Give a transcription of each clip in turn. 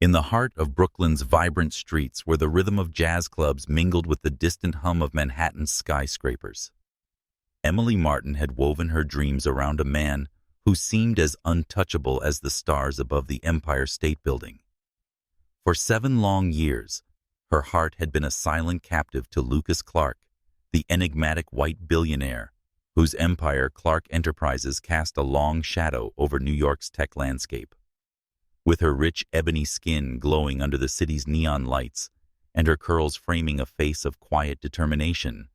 In the heart of Brooklyn's vibrant streets, where the rhythm of jazz clubs mingled with the distant hum of Manhattan's skyscrapers, Emily Martin had woven her dreams around a man who seemed as untouchable as the stars above the Empire State Building. For 7 long years, her heart had been a silent captive to Lucas Clark, the enigmatic white billionaire, whose empire, Clark Enterprises, cast a long shadow over New York's tech landscape. With her rich ebony skin glowing under the city's neon lights and her curls framing a face of quiet determination,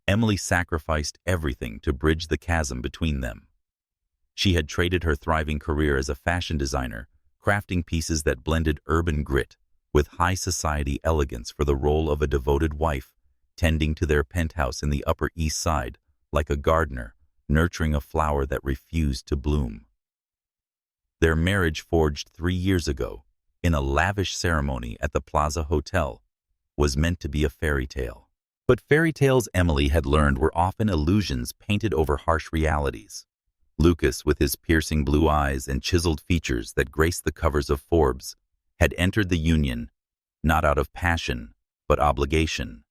Emily sacrificed everything to bridge the chasm between them. She had traded her thriving career as a fashion designer, crafting pieces that blended urban grit with high society elegance, for the role of a devoted wife, tending to their penthouse in the Upper East Side like a gardener, nurturing a flower that refused to bloom. Their marriage, forged 3 years ago in a lavish ceremony at the Plaza Hotel, was meant to be a fairy tale. But fairy tales, Emily had learned, were often illusions painted over harsh realities. Lucas, with his piercing blue eyes and chiseled features that graced the covers of Forbes, had entered the union not out of passion, but obligation.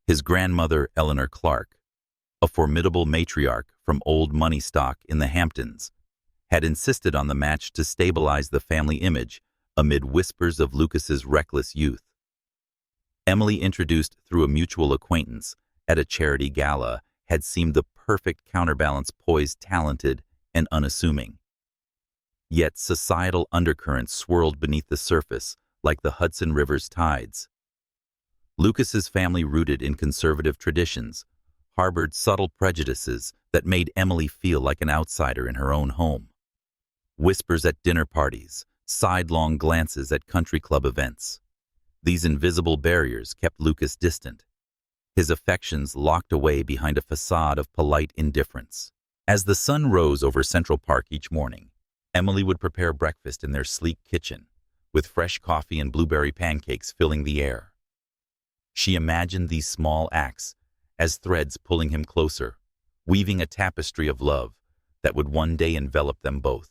His grandmother, Eleanor Clark, a formidable matriarch from old money stock in the Hamptons, had insisted on the match to stabilize the family image amid whispers of Lucas's reckless youth. Emily, introduced through a mutual acquaintance at a charity gala, had seemed the perfect counterbalance, poised, talented, and unassuming. Yet societal undercurrents swirled beneath the surface like the Hudson River's tides. Lucas's family, rooted in conservative traditions, harbored subtle prejudices that made Emily feel like an outsider in her own home. Whispers at dinner parties, sidelong glances at country club events. These invisible barriers kept Lucas distant, his affections locked away behind a facade of polite indifference. As the sun rose over Central Park each morning, Emily would prepare breakfast in their sleek kitchen, with fresh coffee and blueberry pancakes filling the air. She imagined these small acts as threads pulling him closer, weaving a tapestry of love that would one day envelop them both.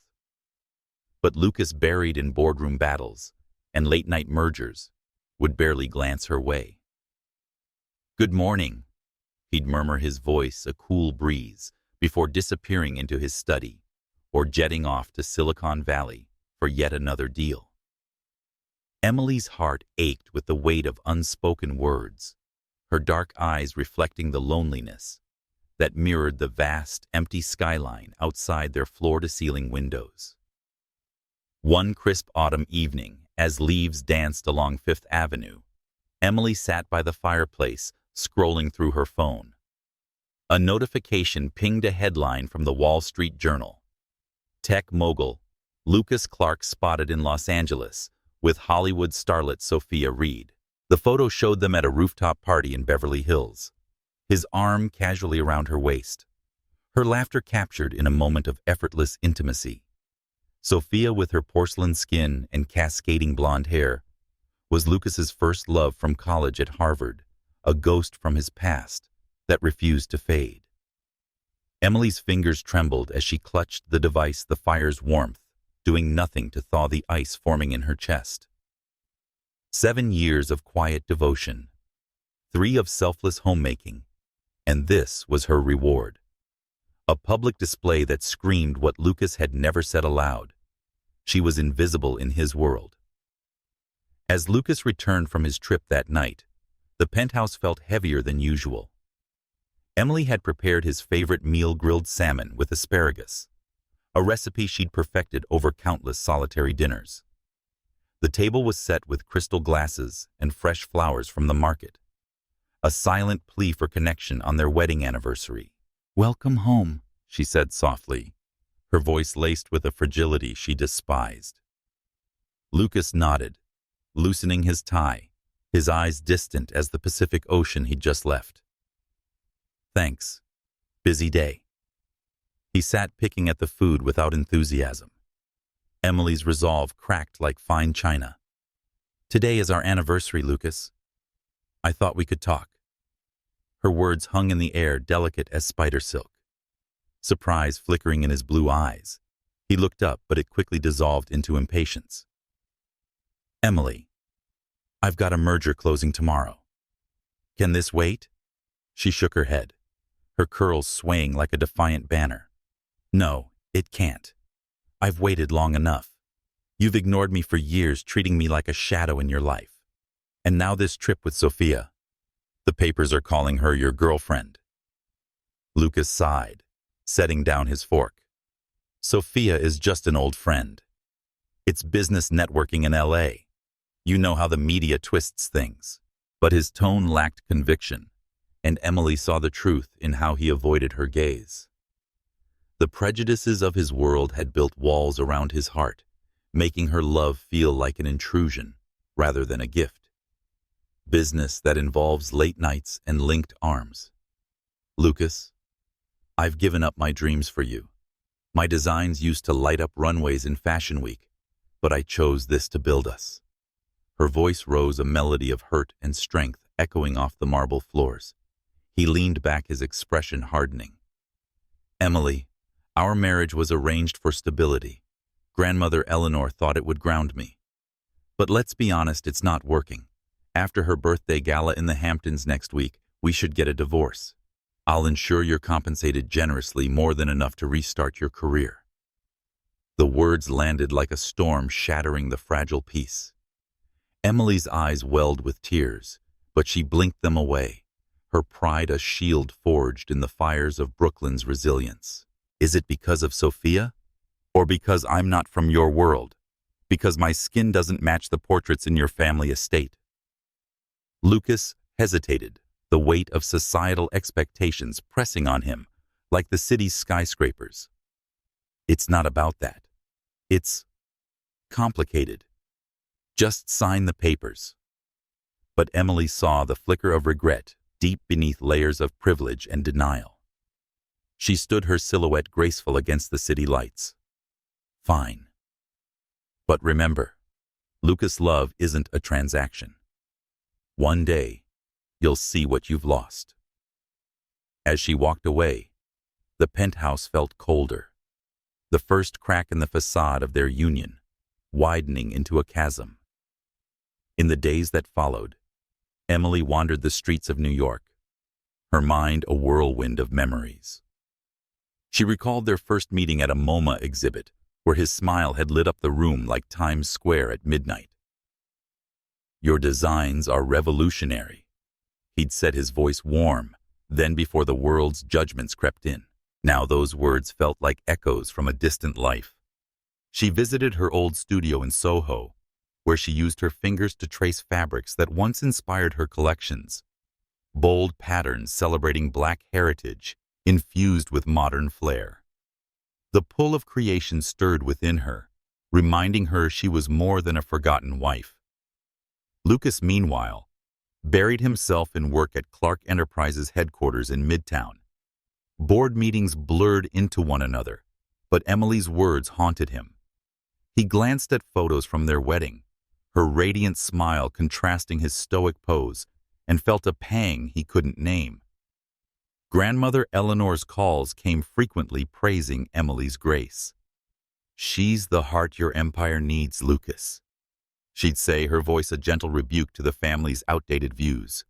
But Lucas, buried in boardroom battles and late-night mergers, would barely glance her way. "Good morning," he'd murmur, his voice a cool breeze, before disappearing into his study or jetting off to Silicon Valley for yet another deal. Emily's heart ached with the weight of unspoken words, her dark eyes reflecting the loneliness that mirrored the vast, empty skyline outside their floor-to-ceiling windows. One crisp autumn evening, as leaves danced along Fifth Avenue, Emily sat by the fireplace, scrolling through her phone. A notification pinged a headline from the Wall Street Journal. Tech mogul Lucas Clark spotted in Los Angeles with Hollywood starlet Sophia Reed. The photo showed them at a rooftop party in Beverly Hills, his arm casually around her waist, her laughter captured in a moment of effortless intimacy. Sophia, with her porcelain skin and cascading blonde hair, was Lucas's first love from college at Harvard, a ghost from his past that refused to fade. Emily's fingers trembled as she clutched the device, the fire's warmth doing nothing to thaw the ice forming in her chest. 7 years of quiet devotion, 3 of selfless homemaking, and this was her reward. A public display that screamed what Lucas had never said aloud. She was invisible in his world. As Lucas returned from his trip that night, the penthouse felt heavier than usual. Emily had prepared his favorite meal, grilled salmon with asparagus, a recipe she'd perfected over countless solitary dinners. The table was set with crystal glasses and fresh flowers from the market, a silent plea for connection on their wedding anniversary. "Welcome home," she said softly, her voice laced with a fragility she despised. Lucas nodded, loosening his tie, his eyes distant as the Pacific Ocean he'd just left. "Thanks. Busy day." He sat picking at the food without enthusiasm. Emily's resolve cracked like fine china. "Today is our anniversary, Lucas. I thought we could talk." Her words hung in the air, delicate as spider silk. Surprise flickering in his blue eyes. He looked up, but it quickly dissolved into impatience. Emily, I've got a merger closing tomorrow. Can this wait? She shook her head, her curls swaying like a defiant banner. No, it can't. I've waited long enough. You've ignored me for years, treating me like a shadow in your life. And now this trip with Sophia. The papers are calling her your girlfriend. Lucas sighed, setting down his fork. Sophia is just an old friend. It's business networking in LA. You know how the media twists things. But his tone lacked conviction, and Emily saw the truth in how he avoided her gaze. The prejudices of his world had built walls around his heart, making her love feel like an intrusion rather than a gift. Business that involves late nights and linked arms. Lucas, I've given up my dreams for you. My designs used to light up runways in Fashion Week, but I chose this to build us. Her voice rose, a melody of hurt and strength echoing off the marble floors. He leaned back, his expression hardening. Emily, our marriage was arranged for stability. Grandmother Eleanor thought it would ground me. But let's be honest, it's not working. After her birthday gala in the Hamptons next week, we should get a divorce. I'll ensure you're compensated generously, more than enough to restart your career. The words landed like a storm, shattering the fragile peace. Emily's eyes welled with tears, but she blinked them away, her pride a shield forged in the fires of Brooklyn's resilience. Is it because of Sophia? Or because I'm not from your world? Because my skin doesn't match the portraits in your family estate? Lucas hesitated, the weight of societal expectations pressing on him, like the city's skyscrapers. It's not about that. It's complicated. Just sign the papers. But Emily saw the flicker of regret deep beneath layers of privilege and denial. She stood, her silhouette graceful against the city lights. Fine. But remember, Lucas' love isn't a transaction. One day, you'll see what you've lost. As she walked away, the penthouse felt colder, the first crack in the facade of their union, widening into a chasm. In the days that followed, Emily wandered the streets of New York, her mind a whirlwind of memories. She recalled their first meeting at a MoMA exhibit, where his smile had lit up the room like Times Square at midnight. Your designs are revolutionary. He'd said, his voice warm, then before the world's judgments crept in. Now those words felt like echoes from a distant life. She visited her old studio in Soho, where she used her fingers to trace fabrics that once inspired her collections. Bold patterns celebrating Black heritage, infused with modern flair. The pull of creation stirred within her, reminding her she was more than a forgotten wife. Lucas, meanwhile, buried himself in work at Clark Enterprises headquarters in Midtown. Board meetings blurred into one another, but Emily's words haunted him. He glanced at photos from their wedding, her radiant smile contrasting his stoic pose, and felt a pang he couldn't name. Grandmother Eleanor's calls came frequently, praising Emily's grace. She's the heart your empire needs, Lucas, she'd say, her voice a gentle rebuke to the family's outdated views.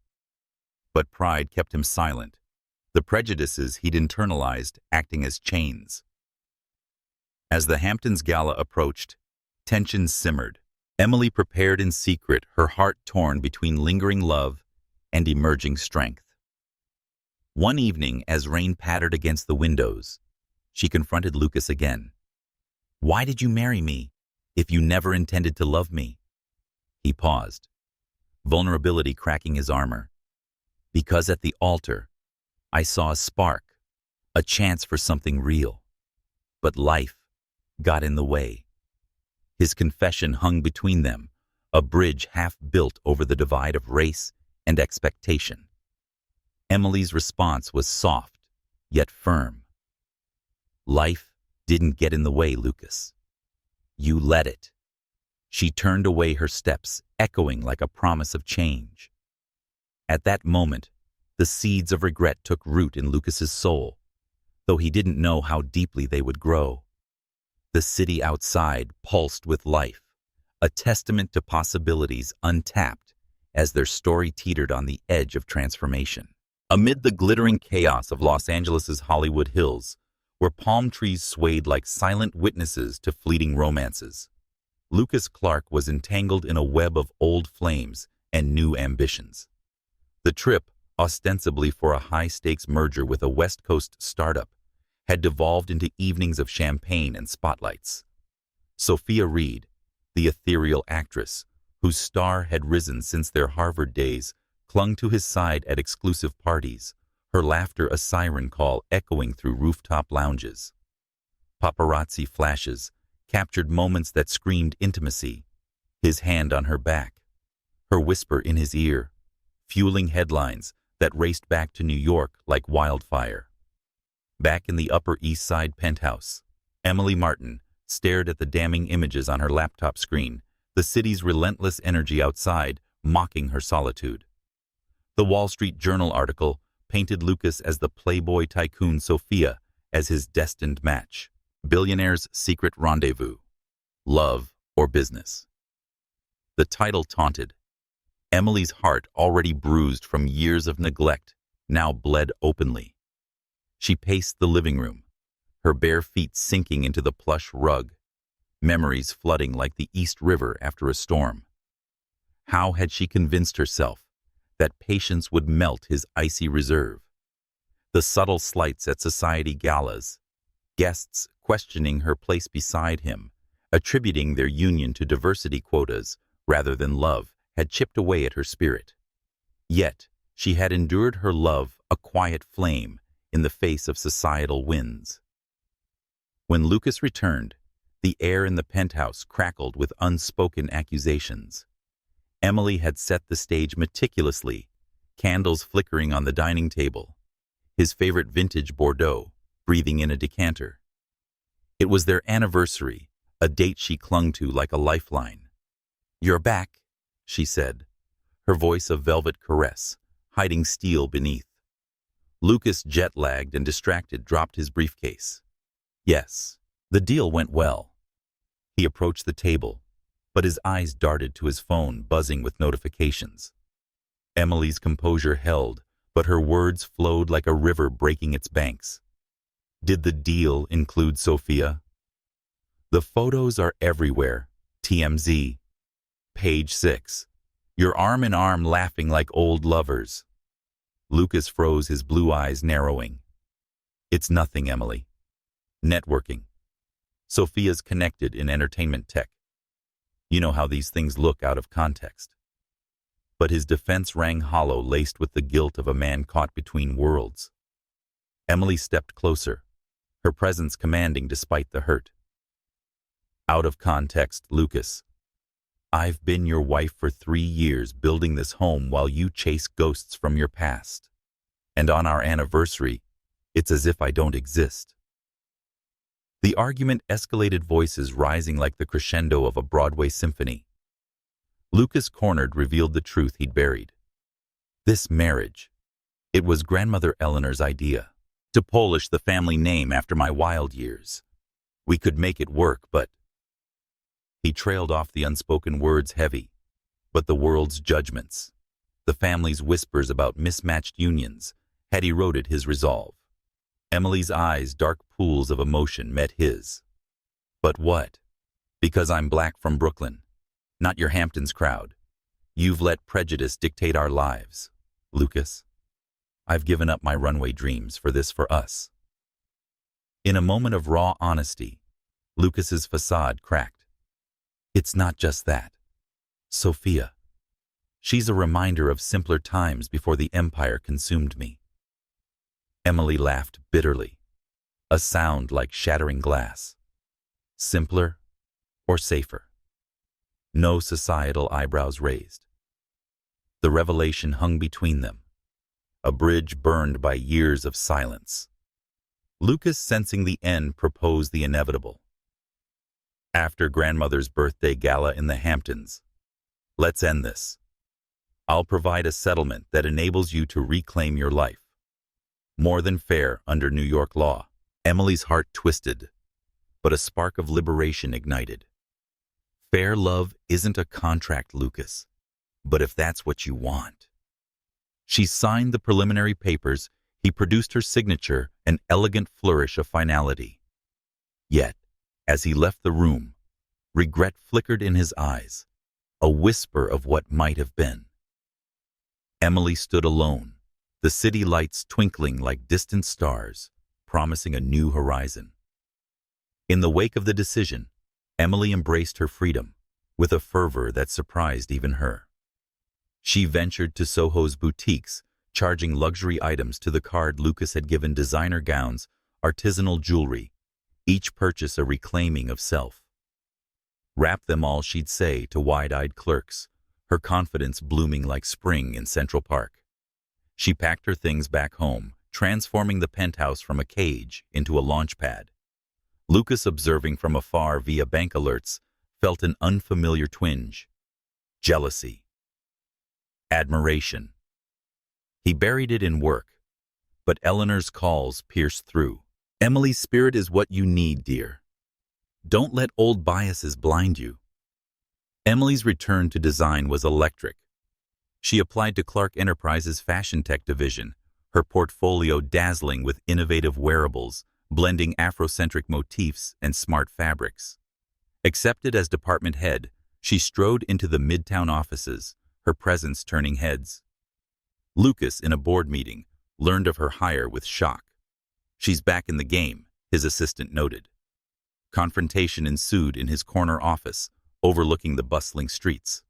But pride kept him silent, the prejudices he'd internalized acting as chains. As the Hamptons Gala approached, tensions simmered. Emily prepared in secret, her heart torn between lingering love and emerging strength. One evening, as rain pattered against the windows, she confronted Lucas again. Why did you marry me, if you never intended to love me? He paused, vulnerability cracking his armor. Because at the altar, I saw a spark, a chance for something real. But life got in the way. His confession hung between them, a bridge half built over the divide of race and expectation. Emily's response was soft, yet firm. Life didn't get in the way, Lucas. You let it. She turned away, her steps echoing like a promise of change. At that moment, the seeds of regret took root in Lucas's soul, though he didn't know how deeply they would grow. The city outside pulsed with life, a testament to possibilities untapped as their story teetered on the edge of transformation. Amid the glittering chaos of Los Angeles' Hollywood Hills, where palm trees swayed like silent witnesses to fleeting romances, Lucas Clark was entangled in a web of old flames and new ambitions. The trip, ostensibly for a high-stakes merger with a West Coast startup, had devolved into evenings of champagne and spotlights. Sophia Reed, the ethereal actress, whose star had risen since their Harvard days, clung to his side at exclusive parties, her laughter a siren call echoing through rooftop lounges. Paparazzi flashes captured moments that screamed intimacy, his hand on her back, her whisper in his ear, fueling headlines that raced back to New York like wildfire. Back in the Upper East Side penthouse, Emily Martin stared at the damning images on her laptop screen, the city's relentless energy outside mocking her solitude. The Wall Street Journal article painted Lucas as the playboy tycoon Sophia as his destined match. Billionaire's secret rendezvous. Love or business. The title taunted. Emily's heart, already bruised from years of neglect, now bled openly. She paced the living room, her bare feet sinking into the plush rug, memories flooding like the East River after a storm. How had she convinced herself that patience would melt his icy reserve? The subtle slights at society galas, guests questioning her place beside him, attributing their union to diversity quotas rather than love, had chipped away at her spirit. Yet, she had endured her love a quiet flame in the face of societal winds. When Lucas returned, the air in the penthouse crackled with unspoken accusations. Emily had set the stage meticulously, candles flickering on the dining table, his favorite vintage Bordeaux breathing in a decanter. It was their anniversary, a date she clung to like a lifeline. "You're back," she said, her voice a velvet caress, hiding steel beneath. Lucas, jet-lagged and distracted, dropped his briefcase. Yes, the deal went well. He approached the table, but his eyes darted to his phone, buzzing with notifications. Emily's composure held, but her words flowed like a river breaking its banks. Did the deal include Sophia? The photos are everywhere. TMZ. Page 6. You're arm in arm laughing like old lovers. Lucas froze, his blue eyes narrowing. It's nothing, Emily. Networking. Sophia's connected in entertainment tech. You know how these things look out of context. But his defense rang hollow, laced with the guilt of a man caught between worlds. Emily stepped closer, her presence commanding despite the hurt. Out of context, Lucas. I've been your wife for 3 years, building this home while you chase ghosts from your past. And on our anniversary, it's as if I don't exist. The argument escalated, voices rising like the crescendo of a Broadway symphony. Lucas, cornered, revealed the truth he'd buried. This marriage, it was grandmother Eleanor's idea, to polish the family name after my wild years. We could make it work, but... He trailed off, the unspoken words heavy, but the world's judgments, the family's whispers about mismatched unions, had eroded his resolve. Emily's eyes, dark pools of emotion, met his. But what? Because I'm black from Brooklyn, not your Hamptons crowd. You've let prejudice dictate our lives, Lucas. I've given up my runway dreams for this, for us. In a moment of raw honesty, Lucas's facade cracked. It's not just that. Sophia. She's a reminder of simpler times before the empire consumed me. Emily laughed bitterly, a sound like shattering glass. Simpler or safer? No societal eyebrows raised. The revelation hung between them, a bridge burned by years of silence. Lucas, sensing the end, proposed the inevitable. After grandmother's birthday gala in the Hamptons, let's end this. I'll provide a settlement that enables you to reclaim your life. More than fair under New York law. Emily's heart twisted, but a spark of liberation ignited. Fair love isn't a contract, Lucas, but if that's what you want. She signed the preliminary papers. He produced her signature, an elegant flourish of finality. Yet, as he left the room, regret flickered in his eyes, a whisper of what might have been. Emily stood alone, the city lights twinkling like distant stars, promising a new horizon. In the wake of the decision, Emily embraced her freedom with a fervor that surprised even her. She ventured to Soho's boutiques, charging luxury items to the card Lucas had given designer gowns, artisanal jewelry, each purchase a reclaiming of self. Wrap them all, she'd say to wide-eyed clerks, her confidence blooming like spring in Central Park. She packed her things back home, transforming the penthouse from a cage into a launch pad. Lucas, observing from afar via bank alerts, felt an unfamiliar twinge. Jealousy. Admiration. He buried it in work, but Eleanor's calls pierced through. Emily's spirit is what you need, dear. Don't let old biases blind you. Emily's return to design was electric. She applied to Clark Enterprises' fashion tech division, her portfolio dazzling with innovative wearables, blending Afrocentric motifs and smart fabrics. Accepted as department head, she strode into the Midtown offices, her presence turning heads. Lucas, in a board meeting, learned of her hire with shock. She's back in the game, his assistant noted. Confrontation ensued in his corner office, overlooking the bustling streets.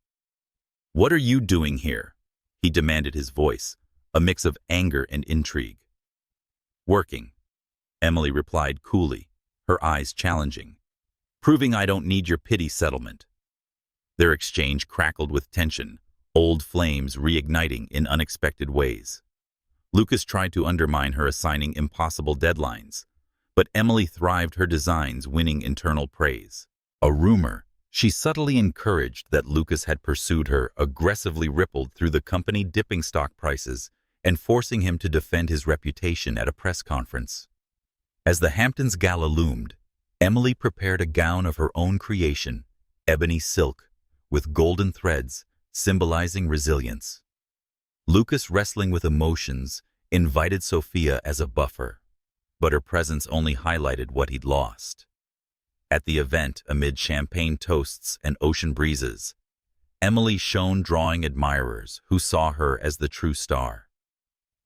"What are you doing here?" he demanded, his voice, a mix of anger and intrigue. "Working," Emily replied coolly, her eyes challenging. "Proving I don't need your pity settlement." Their exchange crackled with tension, old flames reigniting in unexpected ways. Lucas tried to undermine her, assigning impossible deadlines, but Emily thrived, her designs winning internal praise. A rumor she subtly encouraged that Lucas had pursued her aggressively rippled through the company, dipping stock prices and forcing him to defend his reputation at a press conference. As the Hamptons Gala loomed, Emily prepared a gown of her own creation, ebony silk, with golden threads symbolizing resilience. Lucas, wrestling with emotions, invited Sophia as a buffer, but her presence only highlighted what he'd lost. At the event, amid champagne toasts and ocean breezes, Emily shone, drawing admirers who saw her as the true star.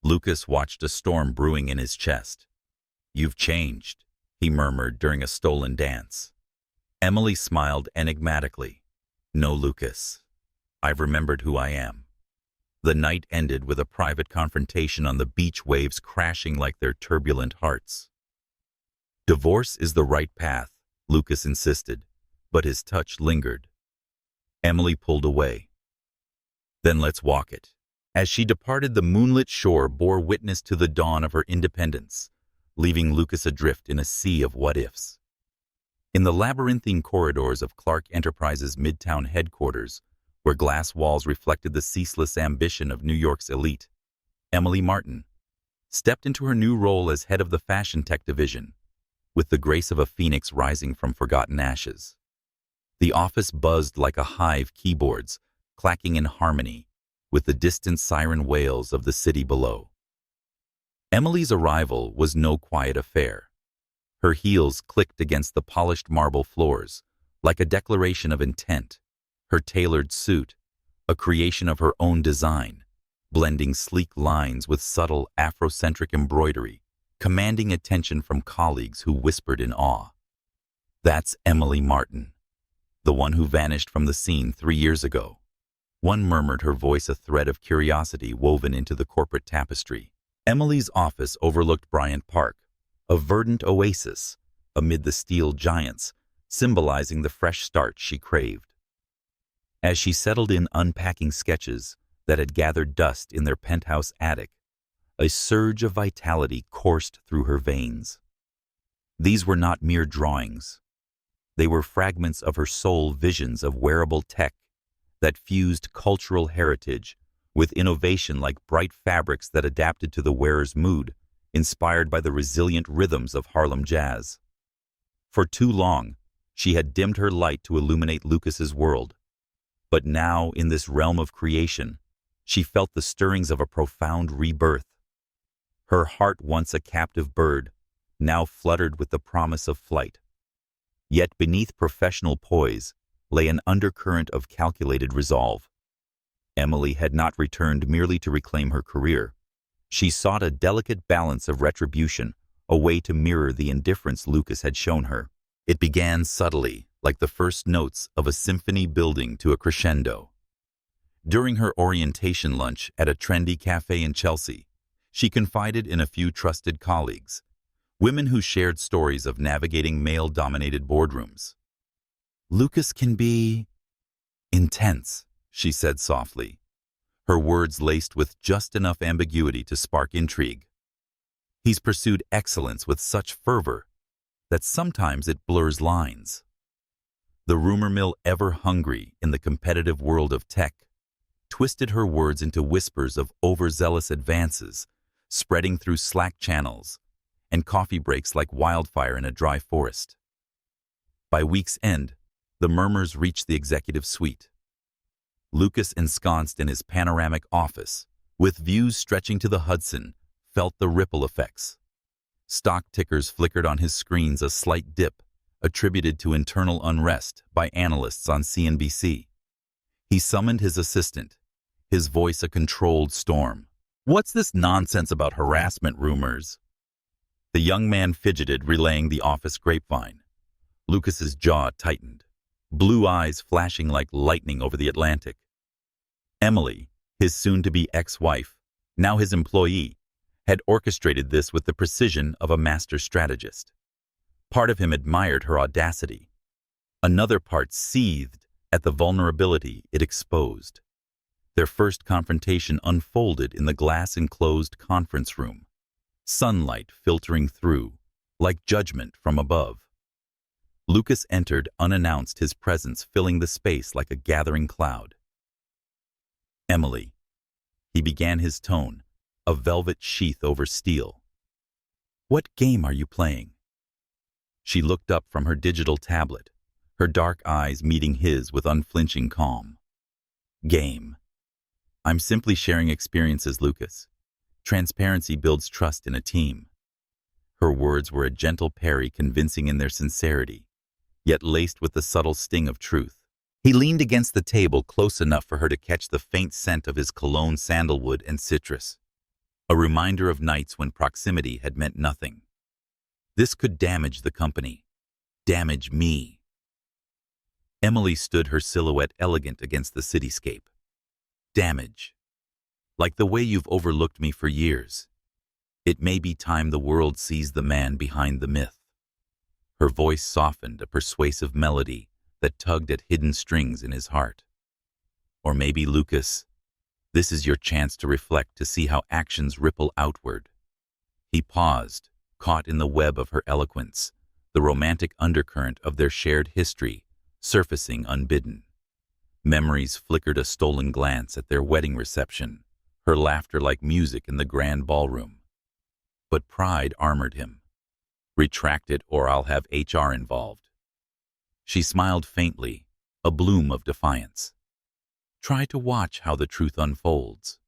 Lucas watched a storm brewing in his chest. "You've changed," he murmured during a stolen dance. Emily smiled enigmatically. "No, Lucas. I've remembered who I am." The night ended with a private confrontation on the beach, waves crashing like their turbulent hearts. "Divorce is the right path," Lucas insisted, but his touch lingered. Emily pulled away. "Then let's walk it." As she departed, the moonlit shore bore witness to the dawn of her independence, leaving Lucas adrift in a sea of what-ifs. In the labyrinthine corridors of Clark Enterprises' Midtown headquarters, where glass walls reflected the ceaseless ambition of New York's elite, Emily Martin stepped into her new role as head of the fashion tech division, with the grace of a phoenix rising from forgotten ashes. The office buzzed like a hive, keyboards clacking in harmony with the distant siren wails of the city below. Emily's arrival was no quiet affair. Her heels clicked against the polished marble floors, like a declaration of intent. Her tailored suit, a creation of her own design, blending sleek lines with subtle Afrocentric embroidery, commanding attention from colleagues who whispered in awe. "That's Emily Martin, the one who vanished from the scene 3 years ago." One murmured, her voice a thread of curiosity woven into the corporate tapestry. Emily's office overlooked Bryant Park, a verdant oasis amid the steel giants, symbolizing the fresh start she craved. As she settled in, unpacking sketches that had gathered dust in their penthouse attic, a surge of vitality coursed through her veins. These were not mere drawings. They were fragments of her soul, visions of wearable tech that fused cultural heritage with innovation, like bright fabrics that adapted to the wearer's mood, inspired by the resilient rhythms of Harlem jazz. For too long, She had dimmed her light to illuminate Lucas's world. But now, in this realm of creation, she felt the stirrings of a profound rebirth. Her heart, once a captive bird, now fluttered with the promise of flight. Yet beneath professional poise lay an undercurrent of calculated resolve. Emily had not returned merely to reclaim her career. She sought a delicate balance of retribution, a way to mirror the indifference Lucas had shown her. It began subtly, like the first notes of a symphony building to a crescendo. During her orientation lunch at a trendy cafe in Chelsea, she confided in a few trusted colleagues, women who shared stories of navigating male-dominated boardrooms. "Lucas can be intense," she said softly, her words laced with just enough ambiguity to spark intrigue. "He's pursued excellence with such fervor that sometimes it blurs lines." The rumor mill, ever hungry in the competitive world of tech, twisted her words into whispers of overzealous advances, spreading through Slack channels and coffee breaks like wildfire in a dry forest. By week's end, the murmurs reached the executive suite. Lucas, ensconced in his panoramic office, with views stretching to the Hudson, felt the ripple effects. Stock tickers flickered on his screens, a slight dip, attributed to internal unrest by analysts on CNBC. He summoned his assistant, his voice a controlled storm. "What's this nonsense about harassment rumors?" The young man fidgeted, relaying the office grapevine. Lucas's jaw tightened, blue eyes flashing like lightning over the Atlantic. Emily, his soon-to-be ex-wife, now his employee, had orchestrated this with the precision of a master strategist. Part of him admired her audacity. Another part seethed at the vulnerability it exposed. Their first confrontation unfolded in the glass-enclosed conference room, sunlight filtering through, like judgment from above. Lucas entered unannounced, his presence filling the space like a gathering cloud. "Emily," he began, his tone a velvet sheath over steel. "What game are you playing?" She looked up from her digital tablet, her dark eyes meeting his with unflinching calm. "Game. I'm simply sharing experiences, Lucas. Transparency builds trust in a team." Her words were a gentle parry, convincing in their sincerity, yet laced with the subtle sting of truth. He leaned against the table close enough for her to catch the faint scent of his cologne, sandalwood, and citrus, a reminder of nights when proximity had meant nothing. "This could damage the company. Damage me." Emily stood, her silhouette elegant against the cityscape. "Damage. Like the way you've overlooked me for years. It may be time the world sees the man behind the myth." Her voice softened, a persuasive melody that tugged at hidden strings in his heart. "Or maybe, Lucas, this is your chance to reflect, to see how actions ripple outward." He paused, caught in the web of her eloquence, the romantic undercurrent of their shared history surfacing unbidden. Memories flickered, a stolen glance at their wedding reception, her laughter like music in the grand ballroom. But pride armored him. "Retract it or I'll have HR involved." She smiled faintly, a bloom of defiance. "Try to watch how the truth unfolds."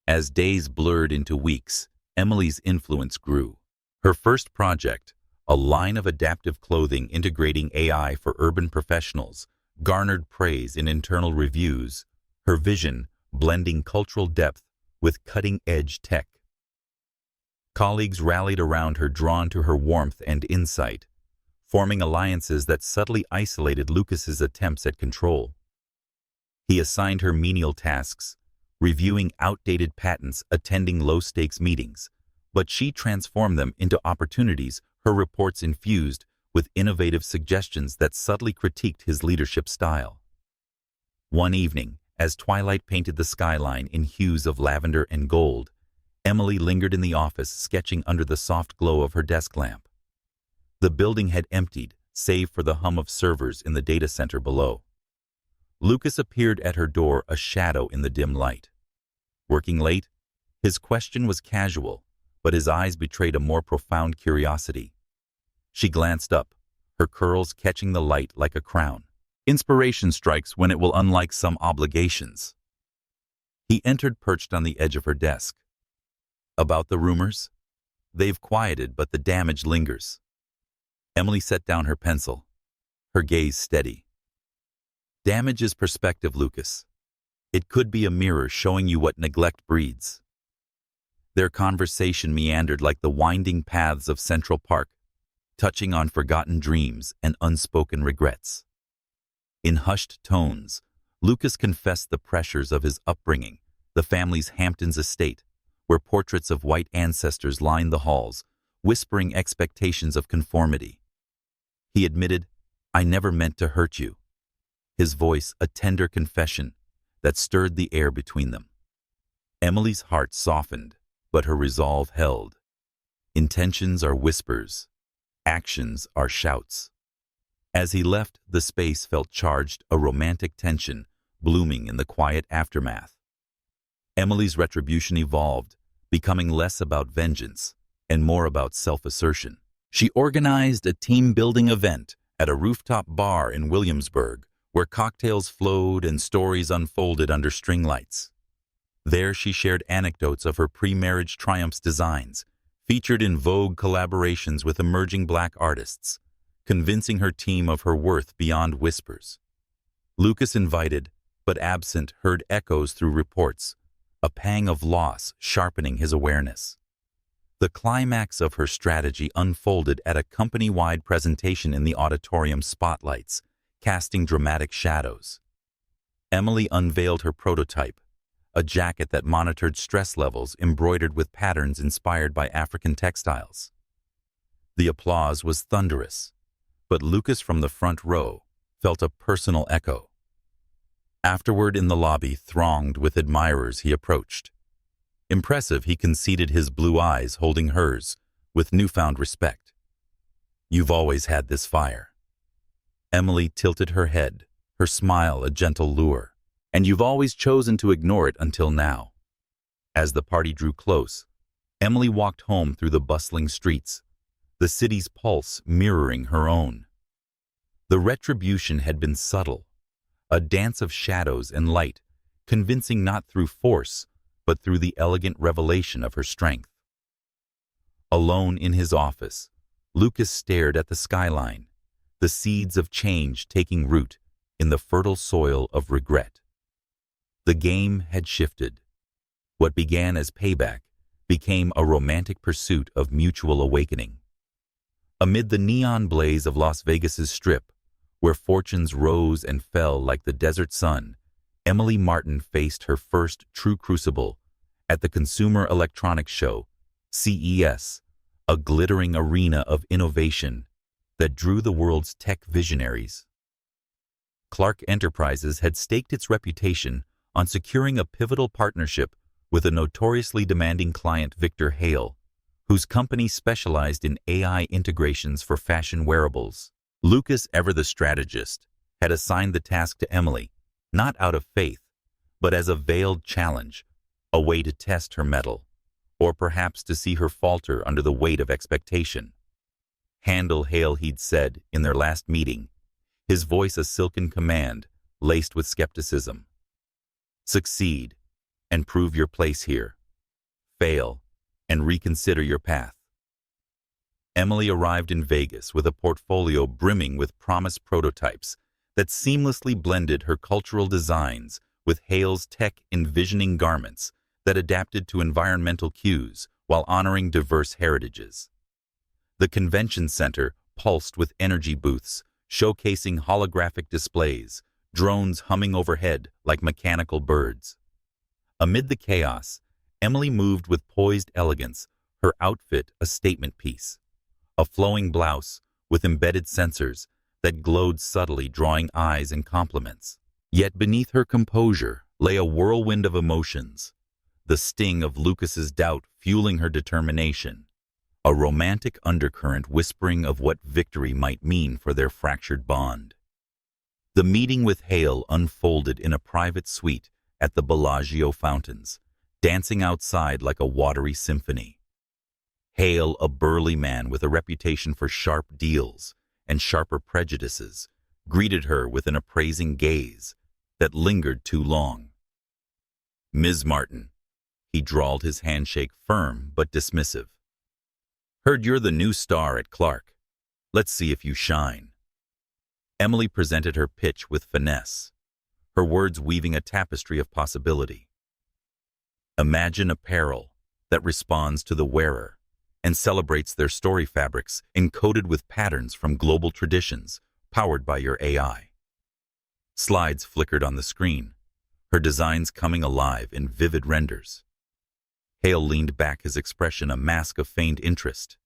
As days blurred into weeks, Emily's influence grew. Her first project, a line of adaptive clothing integrating AI for urban professionals, garnered praise in internal reviews, her vision blending cultural depth with cutting-edge tech. Colleagues rallied around her, drawn to her warmth and insight, forming alliances that subtly isolated Lucas's attempts at control. He assigned her menial tasks, reviewing outdated patents, attending low-stakes meetings, but she transformed them into opportunities, her reports infused with innovative suggestions that subtly critiqued his leadership style. One evening, as twilight painted the skyline in hues of lavender and gold, Emily lingered in the office, sketching under the soft glow of her desk lamp. The building had emptied, save for the hum of servers in the data center below. Lucas appeared at her door, a shadow in the dim light. "Working late?" His question was casual, but his eyes betrayed a more profound curiosity. She glanced up, her curls catching the light like a crown. Inspiration strikes when it will, unlike some obligations. He entered, perched on the edge of her desk. About the rumors? They've quieted, but the damage lingers. Emily set down her pencil, her gaze steady. Damage is perspective, Lucas. It could be a mirror showing you what neglect breeds. Their conversation meandered like the winding paths of Central Park, touching on forgotten dreams and unspoken regrets. In hushed tones, Lucas confessed the pressures of his upbringing, the family's Hamptons estate, where portraits of white ancestors lined the halls, whispering expectations of conformity. He admitted, "I never meant to hurt you," his voice a tender confession that stirred the air between them. Emily's heart softened, but her resolve held. Intentions are whispers, actions are shouts. As he left, the space felt charged, a romantic tension blooming in the quiet aftermath. Emily's retribution evolved, becoming less about vengeance and more about self-assertion. She organized a team-building event at a rooftop bar in Williamsburg, where cocktails flowed and stories unfolded under string lights. There she shared anecdotes of her pre-marriage triumphs, designs, featured in Vogue collaborations with emerging Black artists, convincing her team of her worth beyond whispers. Lucas, invited but absent, heard echoes through reports, a pang of loss sharpening his awareness. The climax of her strategy unfolded at a company-wide presentation in the auditorium's spotlights, casting dramatic shadows. Emily unveiled her prototype, a jacket that monitored stress levels embroidered with patterns inspired by African textiles. The applause was thunderous, but Lucas from the front row felt a personal echo. Afterward, in the lobby thronged with admirers, he approached. Impressive, he conceded, his blue eyes holding hers with newfound respect. "You've always had this fire." Emily tilted her head, her smile a gentle lure. "And you've always chosen to ignore it until now." As the party drew close, Emily walked home through the bustling streets, the city's pulse mirroring her own. The retribution had been subtle, a dance of shadows and light, convincing not through force, but through the elegant revelation of her strength. Alone in his office, Lucas stared at the skyline, the seeds of change taking root in the fertile soil of regret. The game had shifted. What began as payback became a romantic pursuit of mutual awakening. Amid the neon blaze of Las Vegas's Strip, where fortunes rose and fell like the desert sun, Emily Martin faced her first true crucible at the Consumer Electronics Show, CES, a glittering arena of innovation that drew the world's tech visionaries. Clark Enterprises had staked its reputation on securing a pivotal partnership with a notoriously demanding client, Victor Hale, whose company specialized in AI integrations for fashion wearables. Lucas, ever the strategist, had assigned the task to Emily, not out of faith, but as a veiled challenge, a way to test her mettle, or perhaps to see her falter under the weight of expectation. "Handle Hale," he'd said in their last meeting, his voice a silken command laced with skepticism. "Succeed, and prove your place here. Fail, and reconsider your path." Emily arrived in Vegas with a portfolio brimming with promised prototypes that seamlessly blended her cultural designs with Hale's tech-envisioning garments that adapted to environmental cues while honoring diverse heritages. The convention center pulsed with energy booths, showcasing holographic displays, drones humming overhead like mechanical birds. Amid the chaos, Emily moved with poised elegance, her outfit a statement piece. A flowing blouse with embedded sensors that glowed subtly, drawing eyes and compliments. Yet beneath her composure lay a whirlwind of emotions, the sting of Lucas's doubt fueling her determination, a romantic undercurrent whispering of what victory might mean for their fractured bond. The meeting with Hale unfolded in a private suite at the Bellagio fountains, dancing outside like a watery symphony. Hale, a burly man with a reputation for sharp deals and sharper prejudices, greeted her with an appraising gaze that lingered too long. "Ms. Martin," he drawled, his handshake firm but dismissive. "Heard you're the new star at Clark. Let's see if you shine." Emily presented her pitch with finesse, her words weaving a tapestry of possibility. Imagine apparel that responds to the wearer and celebrates their story fabrics encoded with patterns from global traditions, powered by your AI. Slides flickered on the screen, her designs coming alive in vivid renders. Hale leaned back, his expression a mask of feigned interest.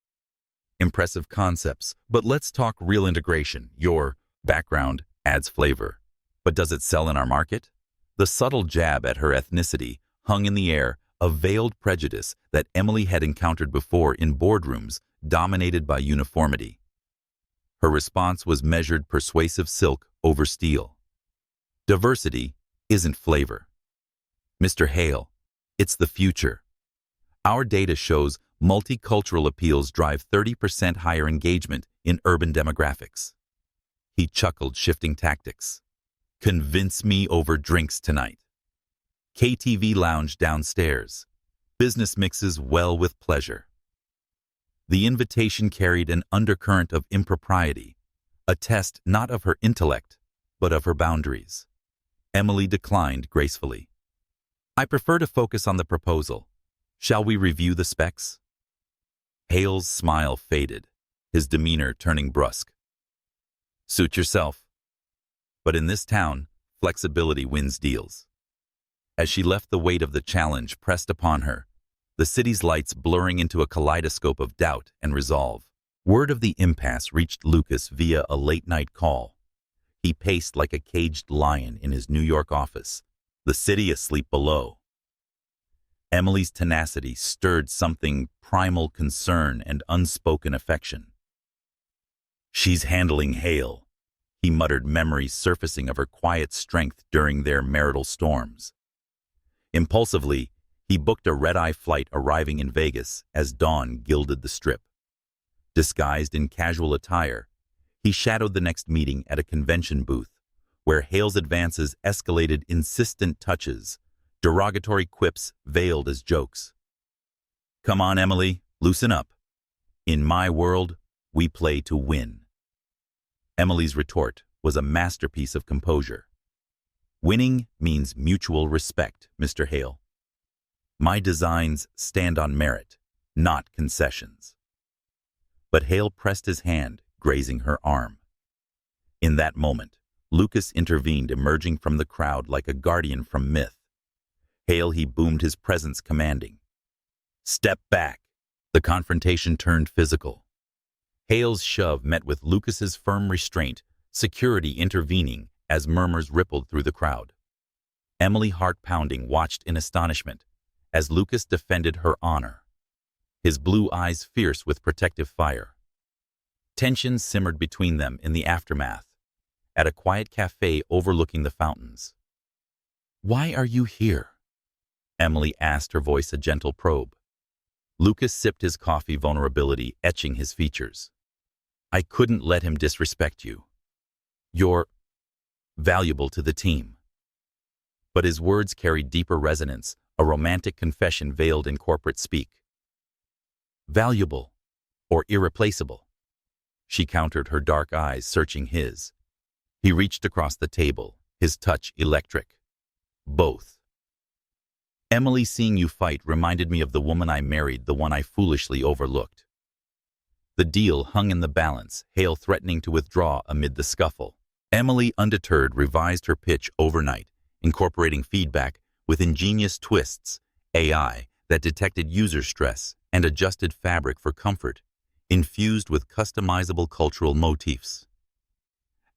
"Impressive concepts, but let's talk real integration. Your background adds flavor. But does it sell in our market?" The subtle jab at her ethnicity hung in the air, a veiled prejudice that Emily had encountered before in boardrooms dominated by uniformity. Her response was measured, persuasive silk over steel. "Diversity isn't flavor. Mr. Hale, it's the future. Our data shows multicultural appeals drive 30% higher engagement in urban demographics." He chuckled, shifting tactics. "Convince me over drinks tonight. KTV lounge downstairs. Business mixes well with pleasure." The invitation carried an undercurrent of impropriety, a test not of her intellect, but of her boundaries. Emily declined gracefully. "I prefer to focus on the proposal. Shall we review the specs?" Hale's smile faded, his demeanor turning brusque. "Suit yourself. But in this town, flexibility wins deals." As she left, the weight of the challenge pressed upon her, the city's lights blurring into a kaleidoscope of doubt and resolve. Word of the impasse reached Lucas via a late-night call. He paced like a caged lion in his New York office, the city asleep below. Emily's tenacity stirred something primal, concern and unspoken affection. "She's handling Hale," he muttered, memories surfacing of her quiet strength during their marital storms. Impulsively, he booked a red-eye flight, arriving in Vegas as dawn gilded the Strip. Disguised in casual attire, he shadowed the next meeting at a convention booth, where Hale's advances escalated insistent touches, derogatory quips veiled as jokes. "Come on, Emily, loosen up. In my world, we play to win." Emily's retort was a masterpiece of composure. "Winning means mutual respect, Mr. Hale. My designs stand on merit, not concessions." But Hale pressed his hand, grazing her arm. In that moment, Lucas intervened, emerging from the crowd like a guardian from myth. "Hale," he boomed, his presence commanding. "Step back." The confrontation turned physical. Hale's shove met with Lucas's firm restraint, security intervening as murmurs rippled through the crowd. Emily, heart pounding, watched in astonishment as Lucas defended her honor, his blue eyes fierce with protective fire. Tension simmered between them in the aftermath, at a quiet cafe overlooking the fountains. "Why are you here?" Emily asked, her voice a gentle probe. Lucas sipped his coffee, vulnerability etching his features. "I couldn't let him disrespect you. You're valuable to the team." But his words carried deeper resonance, a romantic confession veiled in corporate speak. "Valuable or irreplaceable?" she countered, her dark eyes searching his. He reached across the table, his touch electric. "Both." "Emily, seeing you fight reminded me of the woman I married, the one I foolishly overlooked." The deal hung in the balance, Hale threatening to withdraw amid the scuffle. Emily, undeterred, revised her pitch overnight, incorporating feedback with ingenious twists, AI that detected user stress and adjusted fabric for comfort, infused with customizable cultural motifs.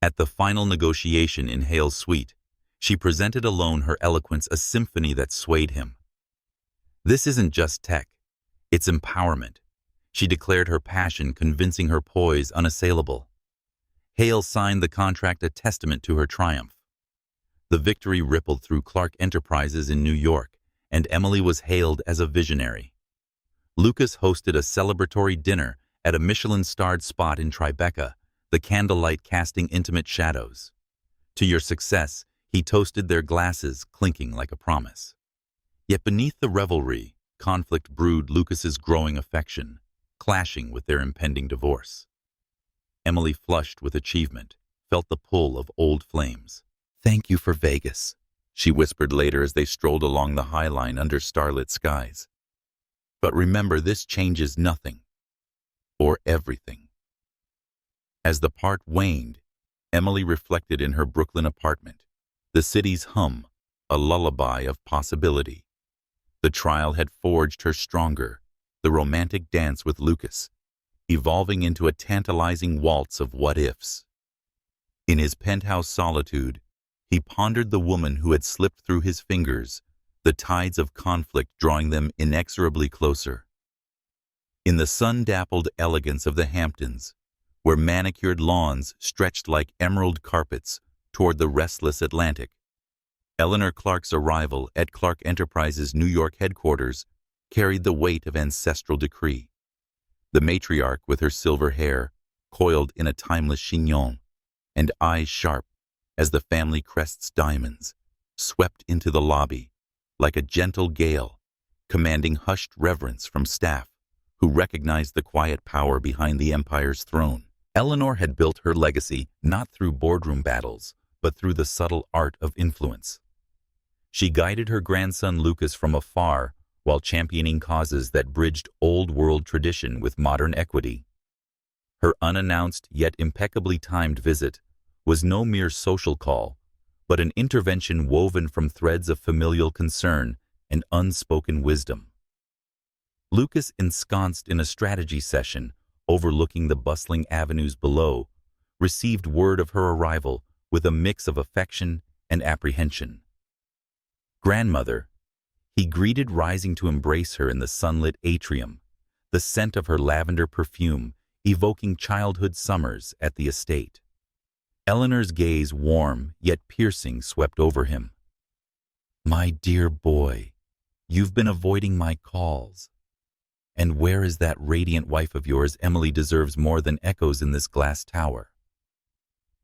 At the final negotiation in Hale's suite, she presented alone her eloquence, a symphony that swayed him. "This isn't just tech, it's empowerment," she declared, her passion convincing, her poise unassailable. Hale signed the contract, a testament to her triumph. The victory rippled through Clark Enterprises in New York, and Emily was hailed as a visionary. Lucas hosted a celebratory dinner at a Michelin-starred spot in Tribeca, the candlelight casting intimate shadows. To your success, he toasted their glasses, clinking like a promise. Yet beneath the revelry, conflict brewed Lucas's growing affection, clashing with their impending divorce. Emily, flushed with achievement, felt the pull of old flames. "Thank you for Vegas," she whispered later as they strolled along the High Line under starlit skies. "But remember, this changes nothing, or everything." As the part waned, Emily reflected in her Brooklyn apartment, the city's hum, a lullaby of possibility. The trial had forged her stronger, the romantic dance with Lucas, evolving into a tantalizing waltz of what-ifs. In his penthouse solitude, he pondered the woman who had slipped through his fingers, the tides of conflict drawing them inexorably closer. In the sun-dappled elegance of the Hamptons, where manicured lawns stretched like emerald carpets toward the restless Atlantic, Eleanor Clark's arrival at Clark Enterprises' New York headquarters carried the weight of ancestral decree. The matriarch, with her silver hair coiled in a timeless chignon and eyes sharp as the family crest's diamonds, swept into the lobby like a gentle gale, commanding hushed reverence from staff who recognized the quiet power behind the empire's throne. Eleanor had built her legacy not through boardroom battles, but through the subtle art of influence. She guided her grandson Lucas from afar while championing causes that bridged old-world tradition with modern equity. Her unannounced yet impeccably timed visit was no mere social call, but an intervention woven from threads of familial concern and unspoken wisdom. Lucas, ensconced in a strategy session overlooking the bustling avenues below, received word of her arrival with a mix of affection and apprehension. "Grandmother," he greeted, rising to embrace her in the sunlit atrium, the scent of her lavender perfume evoking childhood summers at the estate. Eleanor's gaze, warm yet piercing, swept over him. "My dear boy, you've been avoiding my calls. And where is that radiant wife of yours? Emily deserves more than echoes in this glass tower."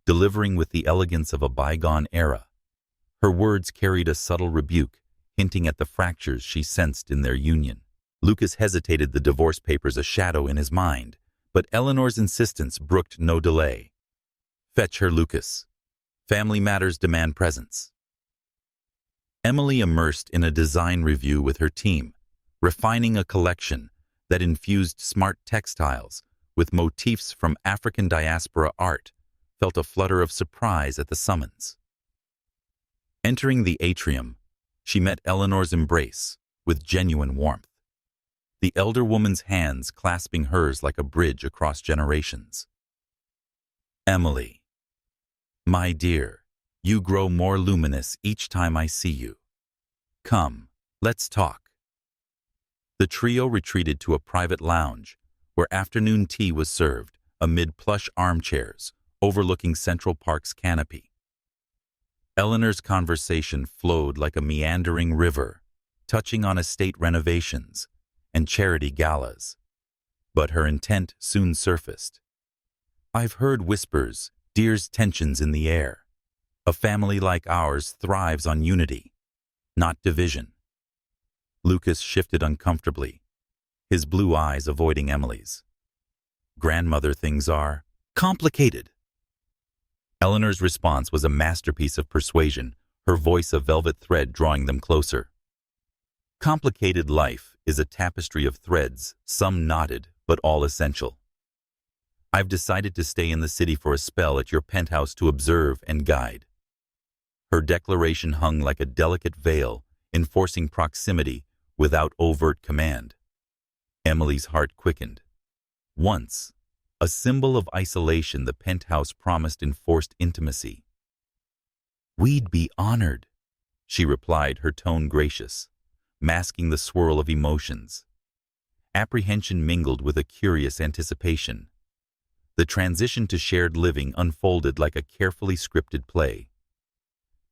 Delivering with the elegance of a bygone era, her words carried a subtle rebuke, hinting at the fractures she sensed in their union. Lucas hesitated, the divorce papers a shadow in his mind, but Eleanor's insistence brooked no delay. "Fetch her, Lucas. Family matters demand presence." Emily immersed in a design review with her team, refining a collection that infused smart textiles with motifs from African diaspora art, felt a flutter of surprise at the summons. Entering the atrium, she met Eleanor's embrace with genuine warmth, the elder woman's hands clasping hers like a bridge across generations. "Emily, my dear, you grow more luminous each time I see you. Come, let's talk." The trio retreated to a private lounge where afternoon tea was served amid plush armchairs overlooking Central Park's canopy. Eleanor's conversation flowed like a meandering river, touching on estate renovations and charity galas. But her intent soon surfaced. "I've heard whispers, dear's tensions in the air. A family like ours thrives on unity, not division." Lucas shifted uncomfortably, his blue eyes avoiding Emily's. "Grandmother, things are complicated." Eleanor's response was a masterpiece of persuasion, her voice a velvet thread drawing them closer. "Complicated life is a tapestry of threads, some knotted, but all essential. I've decided to stay in the city for a spell at your penthouse to observe and guide." Her declaration hung like a delicate veil, enforcing proximity without overt command. Emily's heart quickened. Once, a symbol of isolation, the penthouse promised enforced intimacy. "We'd be honored," she replied, her tone gracious, masking the swirl of emotions. Apprehension mingled with a curious anticipation. The transition to shared living unfolded like a carefully scripted play.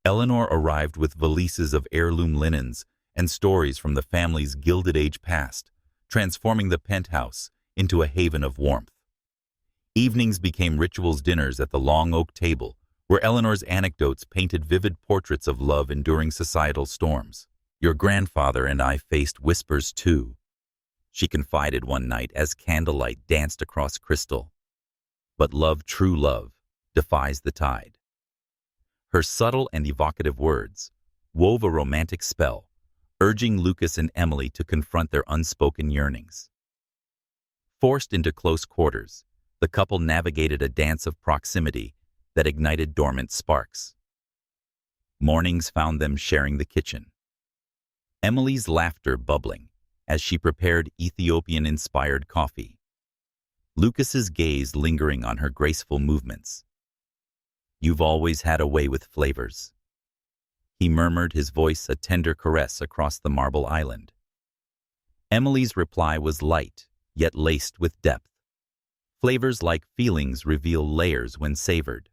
Eleanor arrived with valises of heirloom linens and stories from the family's Gilded Age past, transforming the penthouse into a haven of warmth. Evenings became rituals dinners at the long oak table, where Eleanor's anecdotes painted vivid portraits of love enduring societal storms. Your grandfather and I faced whispers too, she confided one night as candlelight danced across crystal. But love, true love, defies the tide. Her subtle and evocative words wove a romantic spell, urging Lucas and Emily to confront their unspoken yearnings. Forced into close quarters, the couple navigated a dance of proximity that ignited dormant sparks. Mornings found them sharing the kitchen, Emily's laughter bubbling as she prepared Ethiopian-inspired coffee, Lucas's gaze lingering on her graceful movements. "You've always had a way with flavors," he murmured, his voice a tender caress across the marble island. Emily's reply was light, yet laced with depth. Flavors like feelings reveal layers when savored.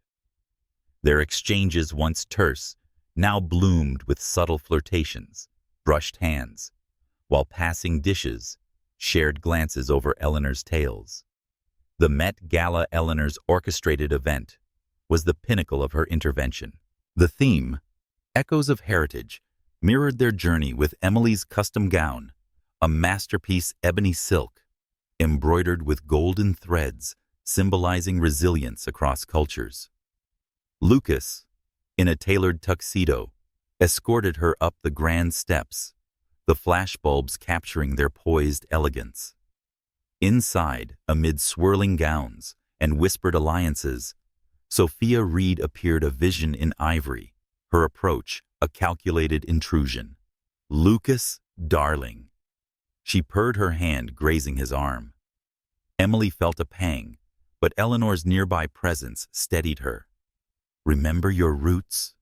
Their exchanges, once terse, now bloomed with subtle flirtations, brushed hands, while passing dishes, shared glances over Eleanor's tales. The Met Gala, Eleanor's orchestrated event, was the pinnacle of her intervention. The theme, Echoes of Heritage, mirrored their journey with Emily's custom gown, a masterpiece ebony silk, embroidered with golden threads, symbolizing resilience across cultures. Lucas, in a tailored tuxedo, escorted her up the grand steps, the flashbulbs capturing their poised elegance. Inside, amid swirling gowns and whispered alliances, Sophia Reed appeared, a vision in ivory, her approach a calculated intrusion. "Lucas, darling." She purred, her hand grazing his arm. Emily felt a pang, but Eleanor's nearby presence steadied her. "Remember your roots?"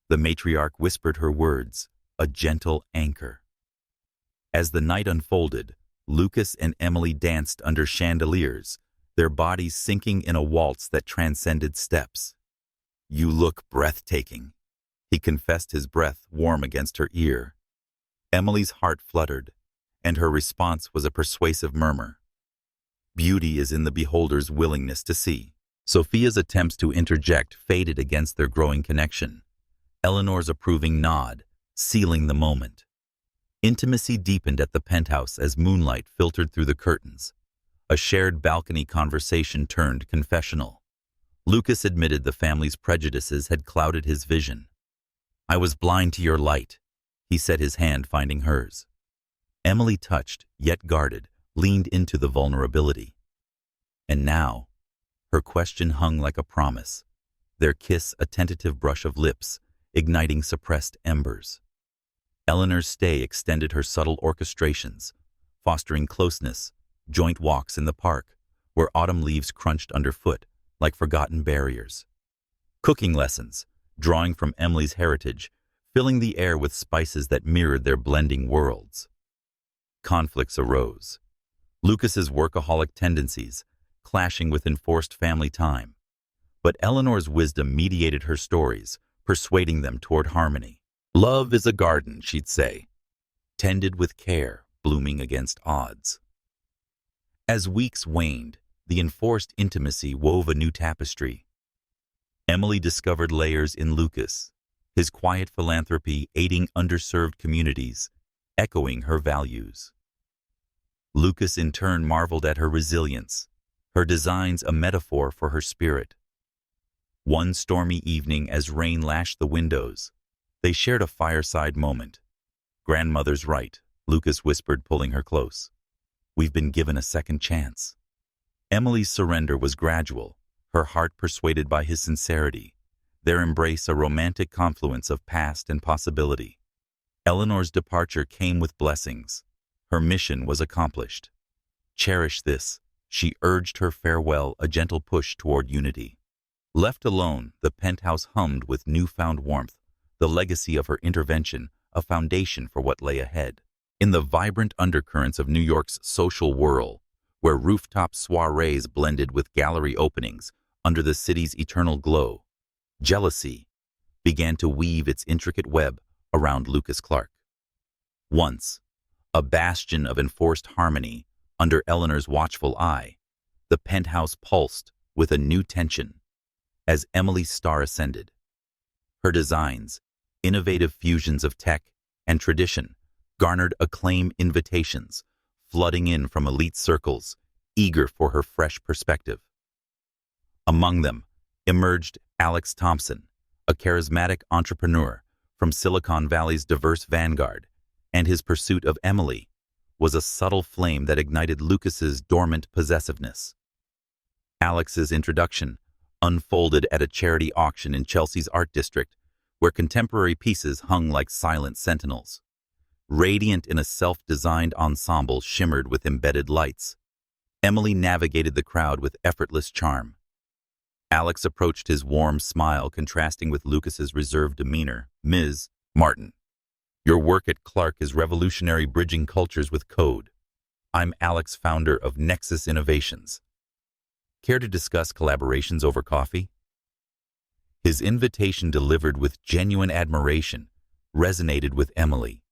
The matriarch whispered her words, a gentle anchor. As the night unfolded, Lucas and Emily danced under chandeliers, their bodies sinking in a waltz that transcended steps. "You look breathtaking," he confessed, his breath warm against her ear. Emily's heart fluttered, and her response was a persuasive murmur. "Beauty is in the beholder's willingness to see." Sophia's attempts to interject faded against their growing connection, Eleanor's approving nod sealing the moment. Intimacy deepened at the penthouse as moonlight filtered through the curtains. A shared balcony conversation turned confessional. Lucas admitted the family's prejudices had clouded his vision. "I was blind to your light," he said, his hand finding hers. Emily, touched, yet guarded, leaned into the vulnerability. And now, her question hung like a promise, their kiss a tentative brush of lips, igniting suppressed embers. Eleanor's stay extended her subtle orchestrations, fostering closeness, joint walks in the park, where autumn leaves crunched underfoot like forgotten barriers. Cooking lessons, drawing from Emily's heritage, filling the air with spices that mirrored their blending worlds. Conflicts arose. Lucas's workaholic tendencies, clashing with enforced family time. But Eleanor's wisdom mediated her stories, persuading them toward harmony. "Love is a garden," she'd say, tended with care, blooming against odds. As weeks waned, the enforced intimacy wove a new tapestry. Emily discovered layers in Lucas, his quiet philanthropy aiding underserved communities, echoing her values. Lucas in turn marveled at her resilience, her designs a metaphor for her spirit. One stormy evening, as rain lashed the windows, they shared a fireside moment. "Grandmother's right," Lucas whispered, pulling her close. "We've been given a second chance." Emily's surrender was gradual, her heart persuaded by his sincerity, their embrace a romantic confluence of past and possibility. Eleanor's departure came with blessings. Her mission was accomplished. "Cherish this," she urged her farewell, a gentle push toward unity. Left alone, the penthouse hummed with newfound warmth, the legacy of her intervention, a foundation for what lay ahead. In the vibrant undercurrents of New York's social whirl, where rooftop soirees blended with gallery openings under the city's eternal glow, jealousy began to weave its intricate web around Lucas Clark. Once, a bastion of enforced harmony under Eleanor's watchful eye, the penthouse pulsed with a new tension as Emily's star ascended. Her designs, innovative fusions of tech and tradition, garnered acclaim invitations, flooding in from elite circles, eager for her fresh perspective. Among them emerged Alex Thompson, a charismatic entrepreneur from Silicon Valley's diverse vanguard, and his pursuit of Emily was a subtle flame that ignited Lucas's dormant possessiveness. Alex's introduction unfolded at a charity auction in Chelsea's art district, where contemporary pieces hung like silent sentinels. Radiant in a self-designed ensemble shimmered with embedded lights, Emily navigated the crowd with effortless charm. Alex approached his warm smile contrasting with Lucas's reserved demeanor. "Ms. Martin, your work at Clark is revolutionary, bridging cultures with code. I'm Alex, founder of Nexus Innovations. Care to discuss collaborations over coffee?" His invitation, delivered with genuine admiration, resonated with Emily,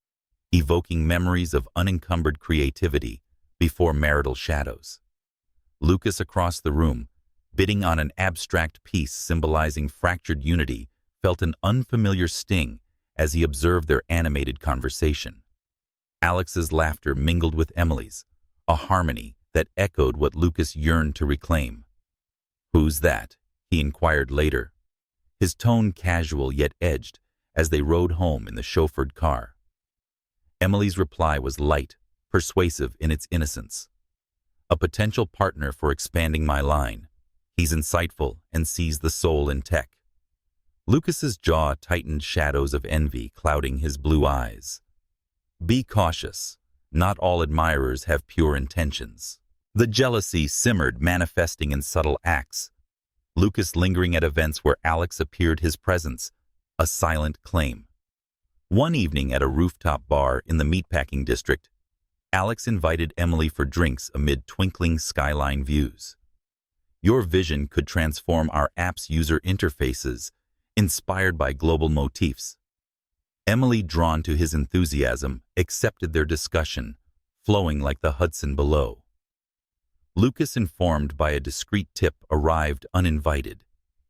evoking memories of unencumbered creativity before marital shadows. Lucas, across the room, bidding on an abstract piece symbolizing fractured unity, felt an unfamiliar sting as he observed their animated conversation. Alex's laughter mingled with Emily's, a harmony that echoed what Lucas yearned to reclaim. "Who's that?" he inquired later, his tone casual yet edged as they rode home in the chauffeured car. Emily's reply was light, persuasive in its innocence. "A potential partner for expanding my line. He's insightful and sees the soul in tech." Lucas's jaw tightened, shadows of envy clouding his blue eyes. "Be cautious. Not all admirers have pure intentions." The jealousy simmered, manifesting in subtle acts. Lucas lingering at events where Alex appeared, his presence a silent claim. One evening at a rooftop bar in the meatpacking district, Alex invited Emily for drinks amid twinkling skyline views. "Your vision could transform our app's user interfaces, inspired by global motifs." Emily, drawn to his enthusiasm, accepted their discussion, flowing like the Hudson below. Lucas, informed by a discreet tip, arrived uninvited,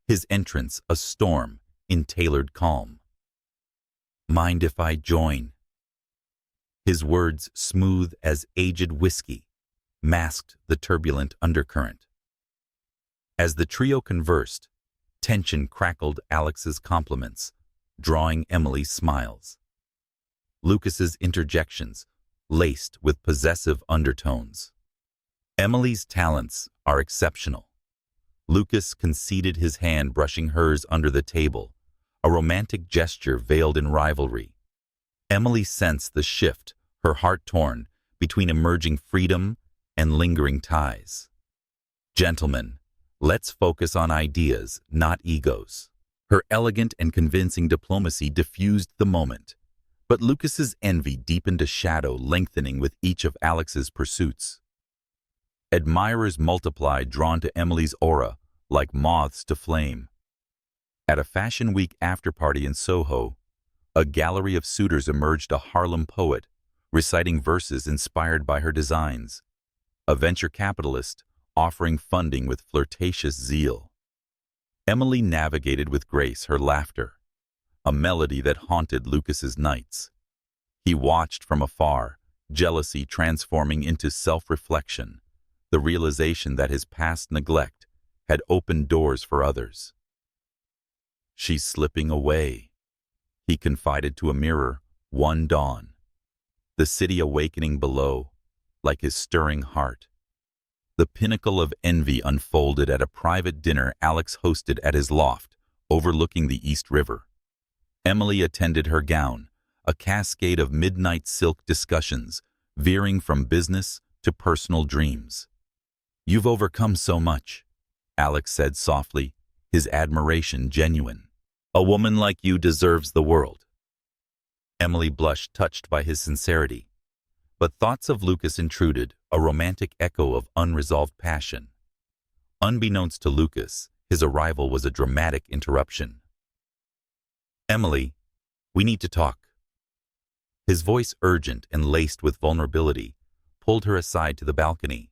his entrance a storm in tailored calm. "Mind if I join?" His words, smooth as aged whiskey, masked the turbulent undercurrent. As the trio conversed, tension crackled Alex's compliments, drawing Emily's smiles. Lucas's interjections, laced with possessive undertones. "Emily's talents are exceptional." Lucas conceded, his hand brushing hers under the table, a romantic gesture veiled in rivalry. Emily sensed the shift, her heart torn between emerging freedom and lingering ties. "Gentlemen, let's focus on ideas, not egos." Her elegant and convincing diplomacy diffused the moment, but Lucas's envy deepened, a shadow lengthening with each of Alex's pursuits. Admirers multiplied, drawn to Emily's aura like moths to flame. At a Fashion Week afterparty in Soho, a gallery of suitors emerged, a Harlem poet reciting verses inspired by her designs, a venture capitalist offering funding with flirtatious zeal. Emily navigated with grace her laughter, a melody that haunted Lucas's nights. He watched from afar, jealousy transforming into self-reflection, the realization that his past neglect had opened doors for others. "She's slipping away," he confided to a mirror one dawn, the city awakening below, like his stirring heart. The pinnacle of envy unfolded at a private dinner Alex hosted at his loft, overlooking the East River. Emily attended, her gown a cascade of midnight silk discussions, veering from business to personal dreams. "You've overcome so much," Alex said softly, his admiration genuine. "A woman like you deserves the world." Emily blushed, touched by his sincerity. But thoughts of Lucas intruded, a romantic echo of unresolved passion. Unbeknownst to Lucas, his arrival was a dramatic interruption. "Emily, we need to talk." His voice, urgent and laced with vulnerability, pulled her aside to the balcony.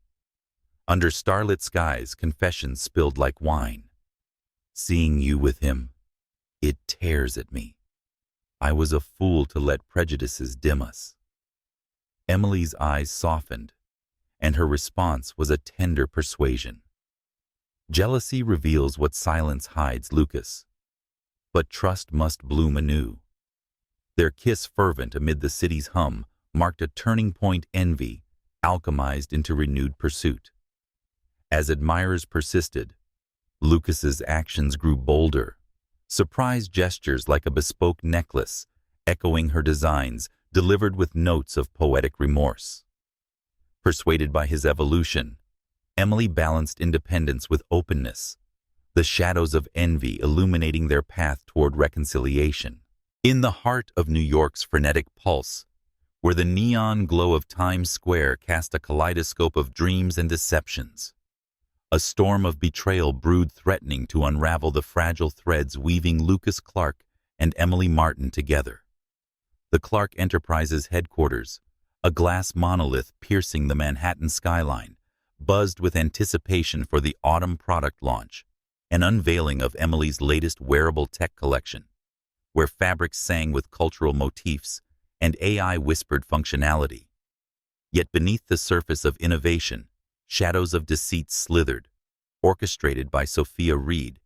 Under starlit skies, confessions spilled like wine. Seeing you with him, it tears at me. I was a fool to let prejudices dim us. Emily's eyes softened, and her response was a tender persuasion. Jealousy reveals what silence hides, Lucas. But trust must bloom anew. Their kiss, fervent amid the city's hum, marked a turning point. Envy alchemized into renewed pursuit. As admirers persisted, Lucas's actions grew bolder. Surprise gestures like a bespoke necklace, echoing her designs, delivered with notes of poetic remorse. Persuaded by his evolution, Emily balanced independence with openness, the shadows of envy illuminating their path toward reconciliation. In the heart of New York's frenetic pulse, where the neon glow of Times Square cast a kaleidoscope of dreams and deceptions, a storm of betrayal brewed, threatening to unravel the fragile threads weaving Lucas Clark and Emily Martin together. The Clark Enterprises headquarters, a glass monolith piercing the Manhattan skyline, buzzed with anticipation for the autumn product launch, an unveiling of Emily's latest wearable tech collection, where fabrics sang with cultural motifs and AI whispered functionality. Yet beneath the surface of innovation, shadows of deceit slithered, orchestrated by Sophia Reed,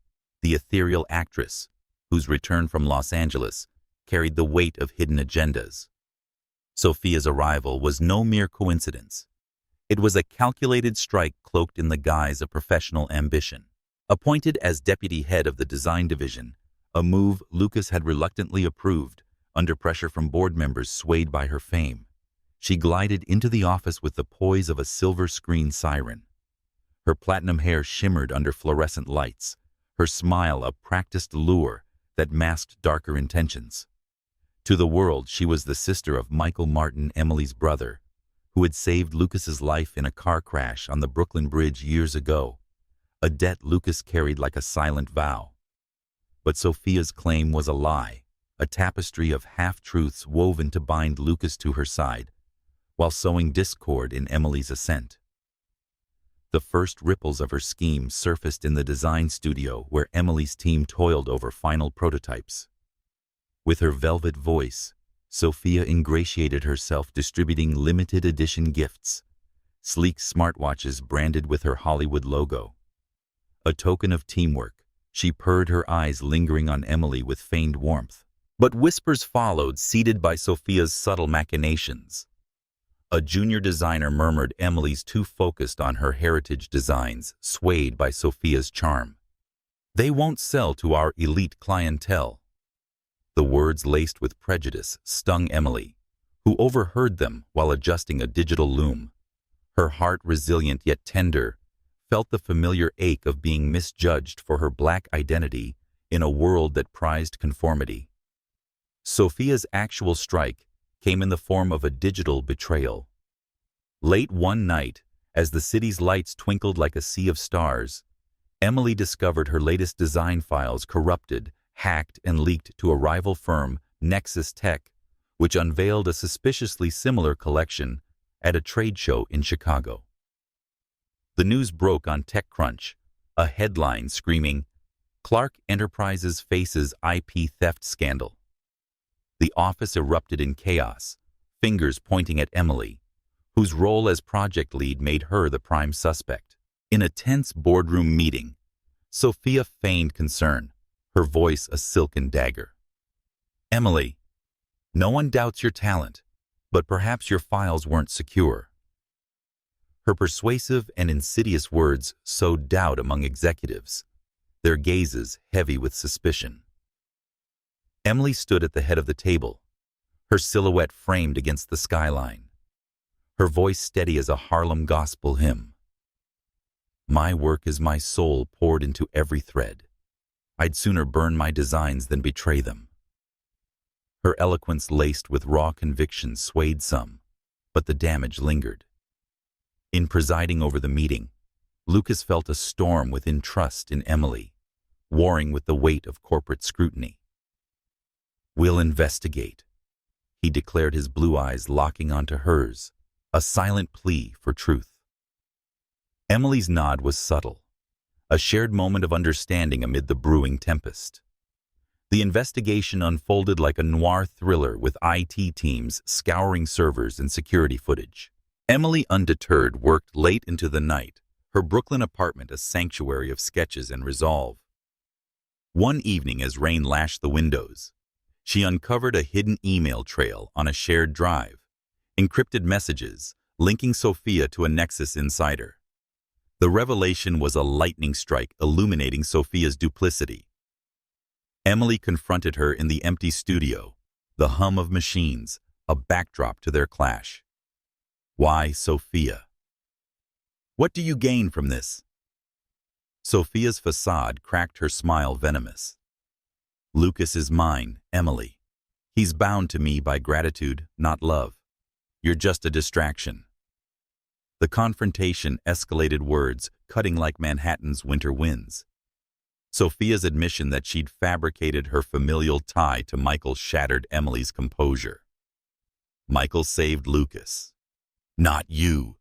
the ethereal actress, whose return from Los Angeles carried the weight of hidden agendas. Sophia's arrival was no mere coincidence. It was a calculated strike cloaked in the guise of professional ambition. Appointed as deputy head of the design division, a move Lucas had reluctantly approved, under pressure from board members swayed by her fame, she glided into the office with the poise of a silver screen siren. Her platinum hair shimmered under fluorescent lights, her smile a practiced lure that masked darker intentions. To the world, she was the sister of Michael Martin, Emily's brother, who had saved Lucas's life in a car crash on the Brooklyn Bridge years ago, a debt Lucas carried like a silent vow. But Sophia's claim was a lie, a tapestry of half-truths woven to bind Lucas to her side, while sowing discord in Emily's ascent. The first ripples of her scheme surfaced in the design studio where Emily's team toiled over final prototypes. With her velvet voice, Sophia ingratiated herself, distributing limited edition gifts, sleek smartwatches branded with her Hollywood logo. A token of teamwork, she purred, her eyes lingering on Emily with feigned warmth. But whispers followed, seeded by Sophia's subtle machinations. A junior designer murmured Emily's too focused on her heritage designs, swayed by Sophia's charm. They won't sell to our elite clientele. The words, laced with prejudice, stung Emily, who overheard them while adjusting a digital loom. Her heart, resilient yet tender, felt the familiar ache of being misjudged for her Black identity in a world that prized conformity. Sophia's actual strike came in the form of a digital betrayal. Late one night, as the city's lights twinkled like a sea of stars, Emily discovered her latest design files corrupted, hacked, and leaked to a rival firm, Nexus Tech, which unveiled a suspiciously similar collection at a trade show in Chicago. The news broke on TechCrunch, a headline screaming, "Clark Enterprises faces IP theft scandal." The office erupted in chaos, fingers pointing at Emily, whose role as project lead made her the prime suspect. In a tense boardroom meeting, Sophia feigned concern, her voice a silken dagger. "Emily, no one doubts your talent, but perhaps your files weren't secure." Her persuasive and insidious words sowed doubt among executives, their gazes heavy with suspicion. Emily stood at the head of the table, her silhouette framed against the skyline, her voice steady as a Harlem gospel hymn. "My work is my soul poured into every thread. I'd sooner burn my designs than betray them." Her eloquence, laced with raw conviction, swayed some, but the damage lingered. In presiding over the meeting, Lucas felt a storm within trust in Emily, warring with the weight of corporate scrutiny. "We'll investigate," he declared, his blue eyes locking onto hers, a silent plea for truth. Emily's nod was subtle, a shared moment of understanding amid the brewing tempest. The investigation unfolded like a noir thriller with IT teams scouring servers and security footage. Emily, undeterred, worked late into the night, her Brooklyn apartment a sanctuary of sketches and resolve. One evening, as rain lashed the windows, she uncovered a hidden email trail on a shared drive, encrypted messages linking Sophia to a Nexus insider. The revelation was a lightning strike illuminating Sophia's duplicity. Emily confronted her in the empty studio, the hum of machines, a backdrop to their clash. Why, Sophia? What do you gain from this? Sophia's facade cracked her smile venomous. Lucas is mine, Emily. He's bound to me by gratitude, not love. You're just a distraction. The confrontation escalated, words cutting like Manhattan's winter winds. Sophia's admission that she'd fabricated her familial tie to Michael shattered Emily's composure. Michael saved Lucas. Not you.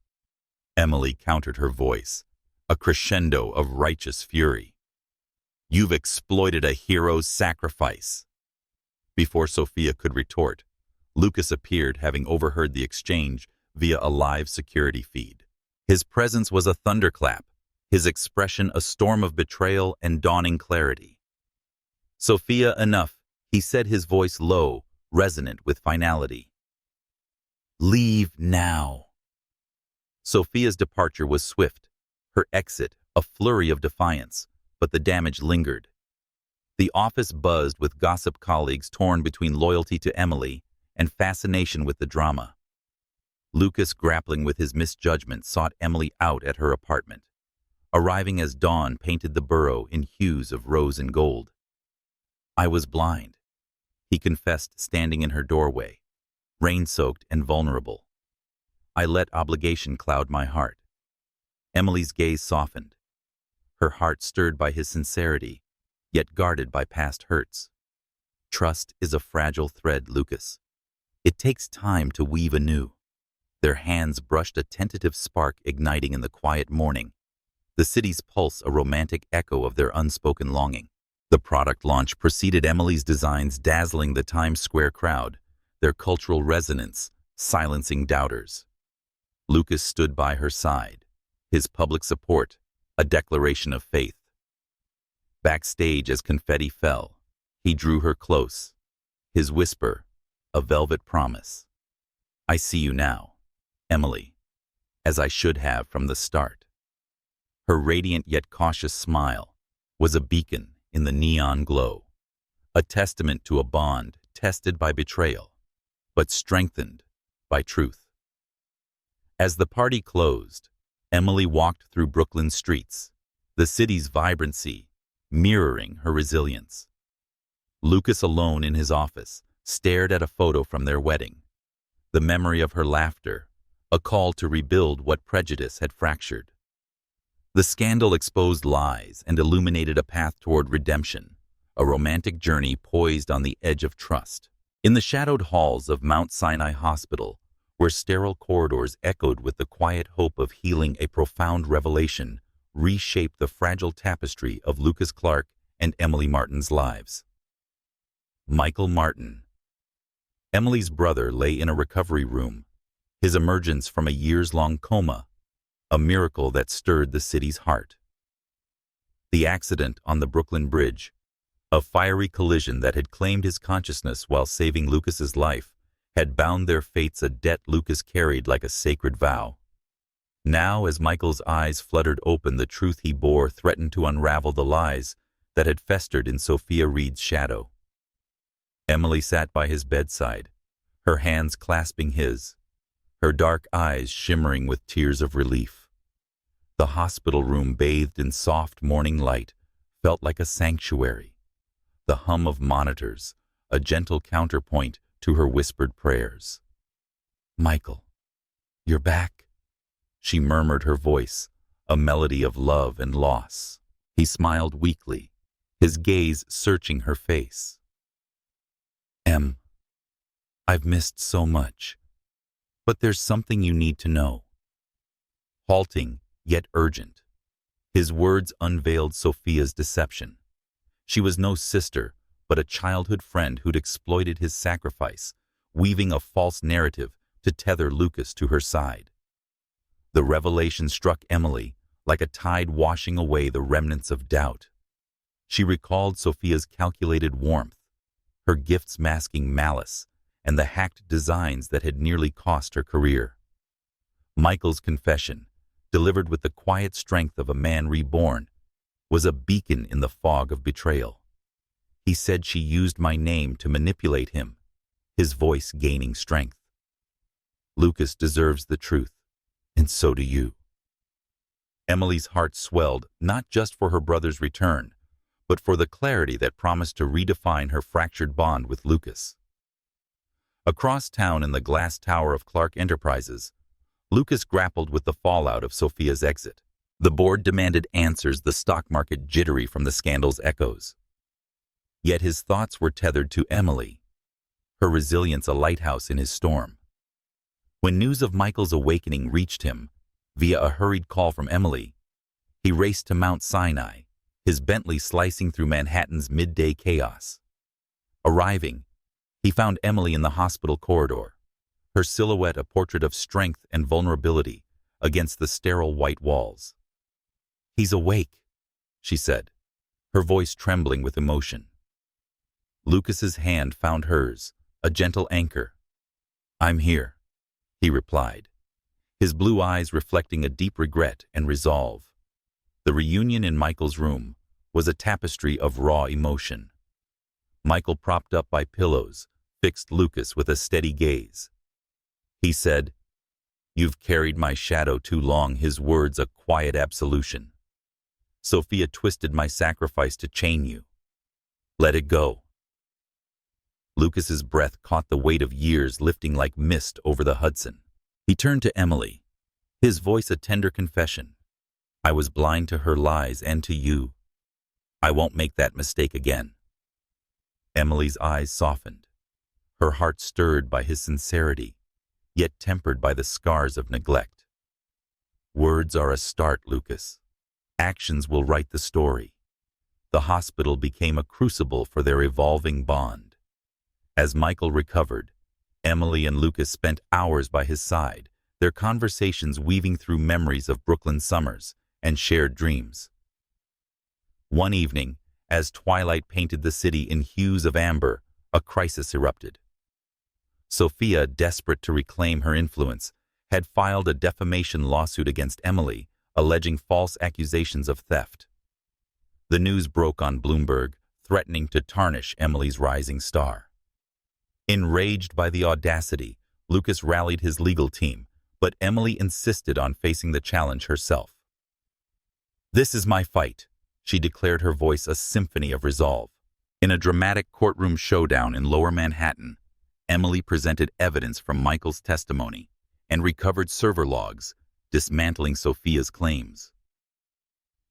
Emily countered, her voice a crescendo of righteous fury. You've exploited a hero's sacrifice. Before Sophia could retort, Lucas appeared, having overheard the exchange via a live security feed. His presence was a thunderclap, his expression a storm of betrayal and dawning clarity. Sophia, enough, he said, his voice low, resonant with finality. Leave now. Sophia's departure was swift, her exit a flurry of defiance, but the damage lingered. The office buzzed with gossip, colleagues torn between loyalty to Emily and fascination with the drama. Lucas, grappling with his misjudgment, sought Emily out at her apartment, arriving as dawn painted the borough in hues of rose and gold. I was blind, he confessed, standing in her doorway, rain-soaked and vulnerable. I let obligation cloud my heart. Emily's gaze softened, her heart stirred by his sincerity, yet guarded by past hurts. Trust is a fragile thread, Lucas. It takes time to weave anew. Their hands brushed, a tentative spark igniting in the quiet morning, the city's pulse a romantic echo of their unspoken longing. The product launch preceded Emily's designs, dazzling the Times Square crowd, their cultural resonance silencing doubters. Lucas stood by her side, his public support a declaration of faith. Backstage, as confetti fell, he drew her close, his whisper a velvet promise. I see you now, Emily, as I should have from the start. Her radiant yet cautious smile was a beacon in the neon glow, a testament to a bond tested by betrayal, but strengthened by truth. As the party closed, Emily walked through Brooklyn's streets, the city's vibrancy mirroring her resilience. Lucas, alone in his office, stared at a photo from their wedding, the memory of her laughter, a call to rebuild what prejudice had fractured. The scandal exposed lies and illuminated a path toward redemption, a romantic journey poised on the edge of trust. In the shadowed halls of Mount Sinai Hospital, where sterile corridors echoed with the quiet hope of healing, a profound revelation reshaped the fragile tapestry of Lucas Clark and Emily Martin's lives. Michael Martin. Emily's brother lay in a recovery room, his emergence from a years-long coma, a miracle that stirred the city's heart. The accident on the Brooklyn Bridge, a fiery collision that had claimed his consciousness while saving Lucas's life, had bound their fates, a debt Lucas carried like a sacred vow. Now, as Michael's eyes fluttered open, the truth he bore threatened to unravel the lies that had festered in Sophia Reed's shadow. Emily sat by his bedside, her hands clasping his, her dark eyes shimmering with tears of relief. The hospital room, bathed in soft morning light, felt like a sanctuary, the hum of monitors a gentle counterpoint to her whispered prayers. Michael, you're back, she murmured, her voice a melody of love and loss. He smiled weakly, his gaze searching her face. Em, I've missed so much, but there's something you need to know. Halting, yet urgent. His words unveiled Sophia's deception. She was no sister, but a childhood friend who'd exploited his sacrifice, weaving a false narrative to tether Lucas to her side. The revelation struck Emily like a tide washing away the remnants of doubt. She recalled Sophia's calculated warmth, her gifts masking malice, and the hacked designs that had nearly cost her career. Michael's confession, delivered with the quiet strength of a man reborn, was a beacon in the fog of betrayal. He said she used my name to manipulate him, his voice gaining strength. Lucas deserves the truth, and so do you. Emily's heart swelled, not just for her brother's return, but for the clarity that promised to redefine her fractured bond with Lucas. Across town in the glass tower of Clark Enterprises, Lucas grappled with the fallout of Sophia's exit. The board demanded answers, the stock market jittery from the scandal's echoes. Yet his thoughts were tethered to Emily, her resilience a lighthouse in his storm. When news of Michael's awakening reached him, via a hurried call from Emily, he raced to Mount Sinai, his Bentley slicing through Manhattan's midday chaos. Arriving, he found Emily in the hospital corridor, her silhouette a portrait of strength and vulnerability against the sterile white walls. "He's awake," she said, her voice trembling with emotion. Lucas's hand found hers, a gentle anchor. "I'm here," he replied, his blue eyes reflecting a deep regret and resolve. The reunion in Michael's room was a tapestry of raw emotion. Michael, propped up by pillows, fixed Lucas with a steady gaze. He said, "You've carried my shadow too long," his words a quiet absolution. "Sophia twisted my sacrifice to chain you. Let it go." Lucas's breath caught the weight of years lifting like mist over the Hudson. He turned to Emily, his voice a tender confession. "I was blind to her lies and to you. I won't make that mistake again." Emily's eyes softened, her heart stirred by his sincerity, yet tempered by the scars of neglect. "Words are a start, Lucas. Actions will write the story." The hospital became a crucible for their evolving bond. As Michael recovered, Emily and Lucas spent hours by his side, their conversations weaving through memories of Brooklyn summers and shared dreams. One evening, as twilight painted the city in hues of amber, a crisis erupted. Sophia, desperate to reclaim her influence, had filed a defamation lawsuit against Emily, alleging false accusations of theft. The news broke on Bloomberg, threatening to tarnish Emily's rising star. Enraged by the audacity, Lucas rallied his legal team, but Emily insisted on facing the challenge herself. "This is my fight," she declared, her voice a symphony of resolve. In a dramatic courtroom showdown in Lower Manhattan, Emily presented evidence from Michael's testimony and recovered server logs, dismantling Sophia's claims.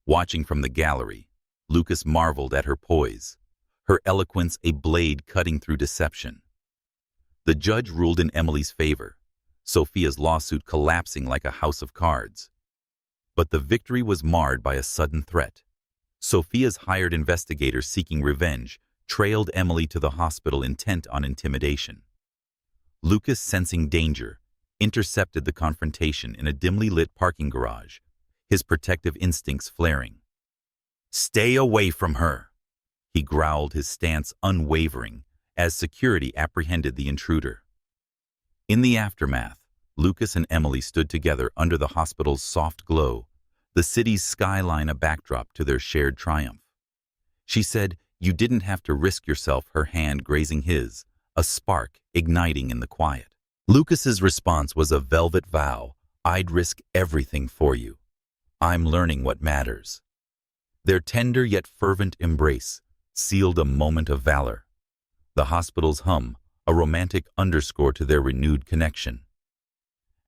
Watching from the gallery, Lucas marveled at her poise, her eloquence a blade cutting through deception. The judge ruled in Emily's favor, Sophia's lawsuit collapsing like a house of cards. But the victory was marred by a sudden threat. Sophia's hired investigator seeking revenge trailed Emily to the hospital intent on intimidation. Lucas, sensing danger, intercepted the confrontation in a dimly lit parking garage, his protective instincts flaring. "Stay away from her," he growled, his stance unwavering, as security apprehended the intruder. In the aftermath, Lucas and Emily stood together under the hospital's soft glow, the city's skyline a backdrop to their shared triumph. She said, "You didn't have to risk yourself," her hand grazing his, a spark igniting in the quiet. Lucas's response was a velvet vow, "I'd risk everything for you. I'm learning what matters." Their tender yet fervent embrace sealed a moment of valor. The hospital's hum, a romantic underscore to their renewed connection.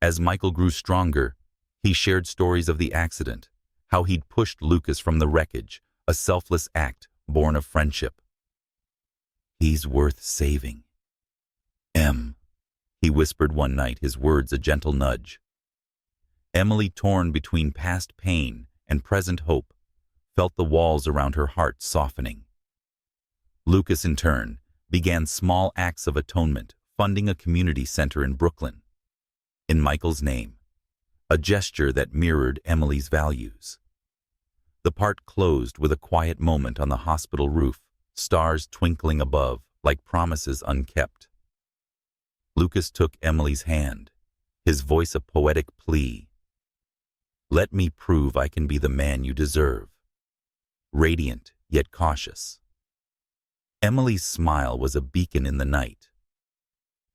As Michael grew stronger, he shared stories of the accident, how he'd pushed Lucas from the wreckage, a selfless act born of friendship. "He's worth saving. Em," he whispered one night, his words a gentle nudge. Emily, torn between past pain and present hope, felt the walls around her heart softening. Lucas, in turn, began small acts of atonement, funding a community center in Brooklyn, in Michael's name, a gesture that mirrored Emily's values. The part closed with a quiet moment on the hospital roof, stars twinkling above like promises unkept. Lucas took Emily's hand, his voice a poetic plea. "Let me prove I can be the man you deserve." Radiant, yet cautious. Emily's smile was a beacon in the night.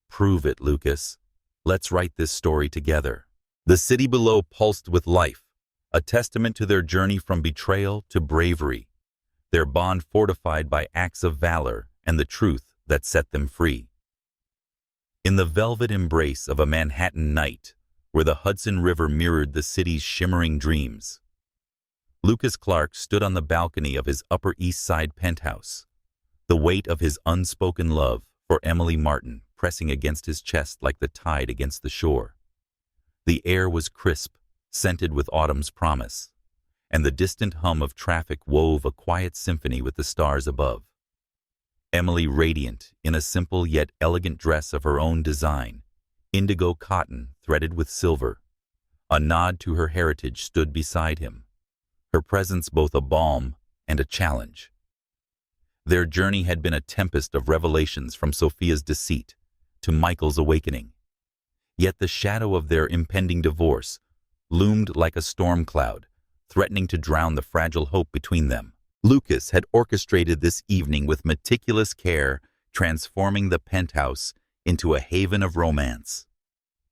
"Prove it, Lucas. Let's write this story together." The city below pulsed with life, a testament to their journey from betrayal to bravery, their bond fortified by acts of valor and the truth that set them free. In the velvet embrace of a Manhattan night, where the Hudson River mirrored the city's shimmering dreams, Lucas Clark stood on the balcony of his Upper East Side penthouse, the weight of his unspoken love for Emily Martin pressing against his chest like the tide against the shore. The air was crisp, scented with autumn's promise, and the distant hum of traffic wove a quiet symphony with the stars above. Emily, radiant in a simple yet elegant dress of her own design, indigo cotton threaded with silver, a nod to her heritage, stood beside him, her presence both a balm and a challenge. Their journey had been a tempest of revelations, from Sophia's deceit to Michael's awakening. Yet the shadow of their impending divorce loomed like a storm cloud, threatening to drown the fragile hope between them. Lucas had orchestrated this evening with meticulous care, transforming the penthouse into a haven of romance.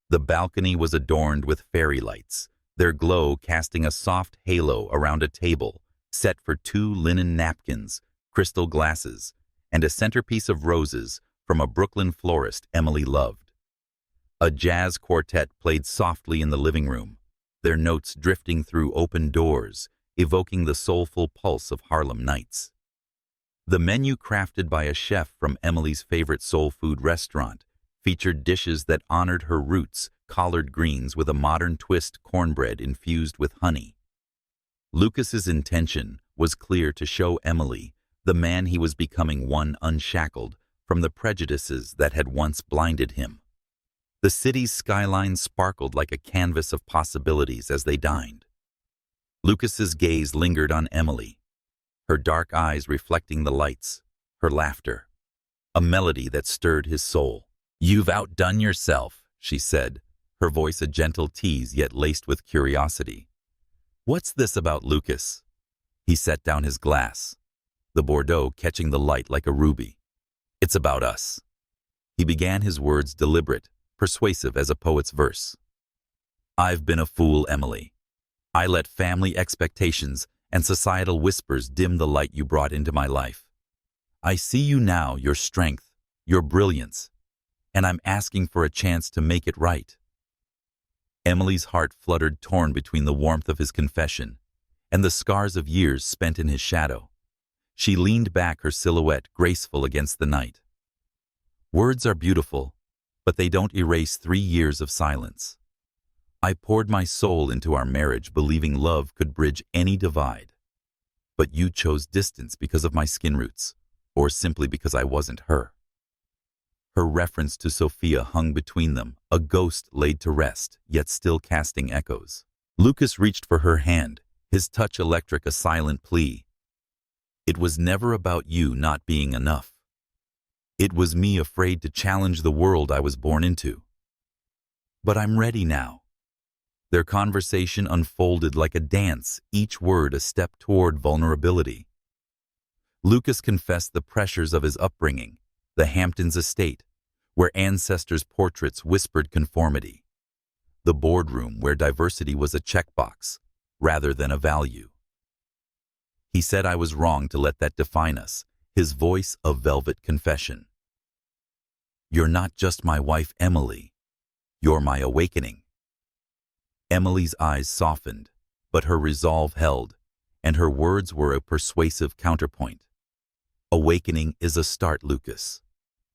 The balcony was adorned with fairy lights, their glow casting a soft halo around a table set for 2 linen napkins, crystal glasses, and a centerpiece of roses from a Brooklyn florist Emily loved. A jazz quartet played softly in the living room, their notes drifting through open doors, evoking the soulful pulse of Harlem nights. The menu, crafted by a chef from Emily's favorite soul food restaurant, featured dishes that honored her roots: collard greens with a modern twist, cornbread infused with honey. Lucas's intention was clear: to show Emily the man he was becoming, one unshackled from the prejudices that had once blinded him. The city's skyline sparkled like a canvas of possibilities as they dined. Lucas's gaze lingered on Emily, her dark eyes reflecting the lights, her laughter, a melody that stirred his soul. "You've outdone yourself," she said, her voice a gentle tease yet laced with curiosity. "What's this about, Lucas?" He set down his glass, the Bordeaux catching the light like a ruby. "It's about us." He began, his words deliberate, persuasive as a poet's verse. "I've been a fool, Emily. I let family expectations and societal whispers dim the light you brought into my life. I see you now, your strength, your brilliance, and I'm asking for a chance to make it right." Emily's heart fluttered, torn between the warmth of his confession and the scars of years spent in his shadow. She leaned back, her silhouette graceful against the night. "Words are beautiful, but they don't erase 3 years of silence. I poured my soul into our marriage, believing love could bridge any divide. But you chose distance because of my skin roots, or simply because I wasn't her." Her reference to Sophia hung between them, a ghost laid to rest, yet still casting echoes. Lucas reached for her hand, his touch electric, a silent plea. "It was never about you not being enough. It was me, afraid to challenge the world I was born into. But I'm ready now." Their conversation unfolded like a dance, each word a step toward vulnerability. Lucas confessed the pressures of his upbringing, the Hamptons estate, where ancestors' portraits whispered conformity, the boardroom where diversity was a checkbox rather than a value. He said, "I was wrong to let that define us," his voice a velvet confession. "You're not just my wife, Emily. You're my awakening." Emily's eyes softened, but her resolve held, and her words were a persuasive counterpoint. "Awakening is a start, Lucas,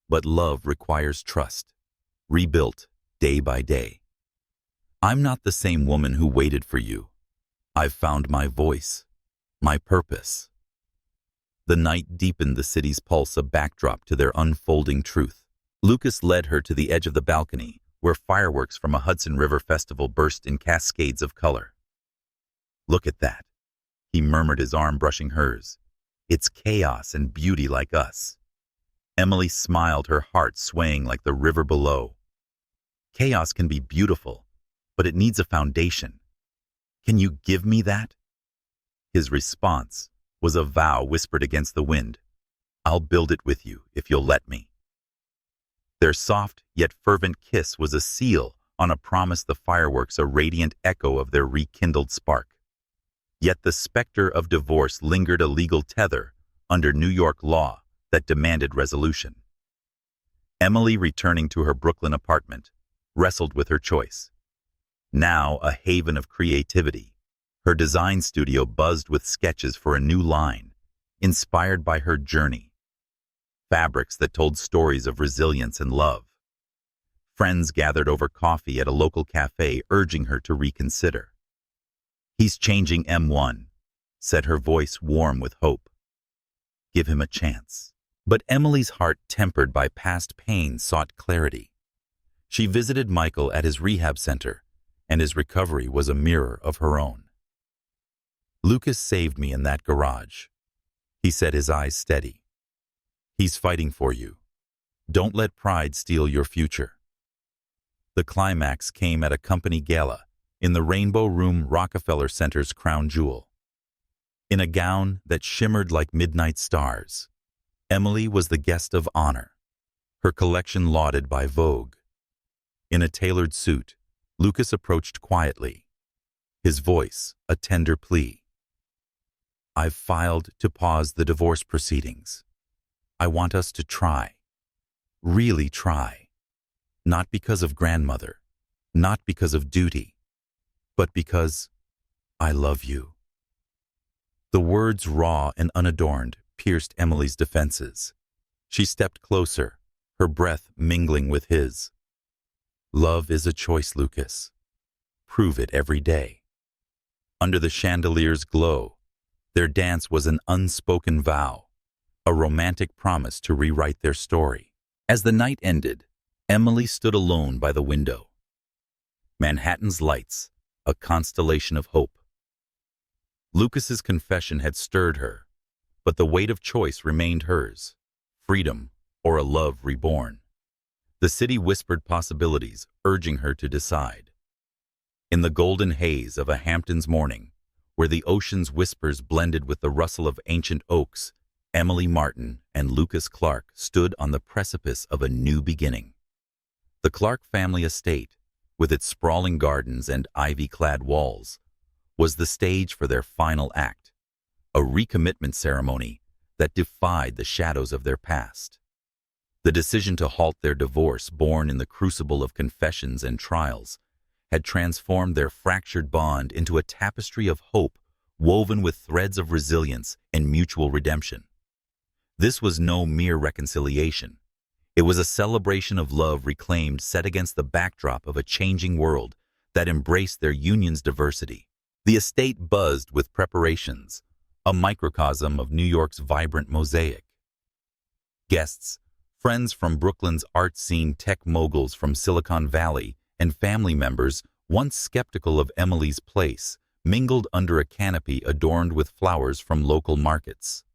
but love requires trust, rebuilt day by day. I'm not the same woman who waited for you. I've found my voice, my purpose. The night deepened the city's pulse, a backdrop to their unfolding truth. Lucas led her to the edge of the balcony, where fireworks from a Hudson River festival burst in cascades of color. "Look at that," he murmured, his arm brushing hers. "It's chaos and beauty like us." Emily smiled, her heart swaying like the river below. "Chaos can be beautiful, but it needs a foundation. Can you give me that?" His response was a vow whispered against the wind. "I'll build it with you if you'll let me." Their soft yet fervent kiss was a seal on a promise, the fireworks a radiant echo of their rekindled spark. Yet the specter of divorce lingered, a legal tether under New York law that demanded resolution. Emily, returning to her Brooklyn apartment, wrestled with her choice. Now a haven of creativity, her design studio buzzed with sketches for a new line, inspired by her journey. Fabrics that told stories of resilience and love. Friends gathered over coffee at a local cafe, urging her to reconsider. "He's changing, M1, said her voice warm with hope. "Give him a chance." But Emily's heart, tempered by past pain, sought clarity. She visited Michael at his rehab center, and his recovery was a mirror of her own. "Lucas saved me in that garage," he said, his eyes steady. "He's fighting for you. Don't let pride steal your future." The climax came at a company gala in the Rainbow Room, Rockefeller Center's crown jewel. In a gown that shimmered like midnight stars, Emily was the guest of honor, her collection lauded by Vogue. In a tailored suit, Lucas approached quietly, his voice a tender plea. "I've filed to pause the divorce proceedings. I want us to try, really try, not because of grandmother, not because of duty, but because I love you." The words, raw and unadorned, pierced Emily's defenses. She stepped closer, her breath mingling with his. "Love is a choice, Lucas. Prove it every day." Under the chandelier's glow, their dance was an unspoken vow, a romantic promise to rewrite their story. As the night ended, Emily stood alone by the window. Manhattan's lights, a constellation of hope. Lucas's confession had stirred her, but the weight of choice remained hers, freedom or a love reborn. The city whispered possibilities, urging her to decide. In the golden haze of a Hamptons morning, where the ocean's whispers blended with the rustle of ancient oaks, Emily Martin and Lucas Clark stood on the precipice of a new beginning. The Clark family estate, with its sprawling gardens and ivy-clad walls, was the stage for their final act, a recommitment ceremony that defied the shadows of their past. The decision to halt their divorce, born in the crucible of confessions and trials, had transformed their fractured bond into a tapestry of hope woven with threads of resilience and mutual redemption. This was no mere reconciliation. It was a celebration of love reclaimed, set against the backdrop of a changing world that embraced their union's diversity. The estate buzzed with preparations, a microcosm of New York's vibrant mosaic. Guests, friends from Brooklyn's art scene, tech moguls from Silicon Valley, and family members, once skeptical of Emily's place, mingled under a canopy adorned with flowers from local markets.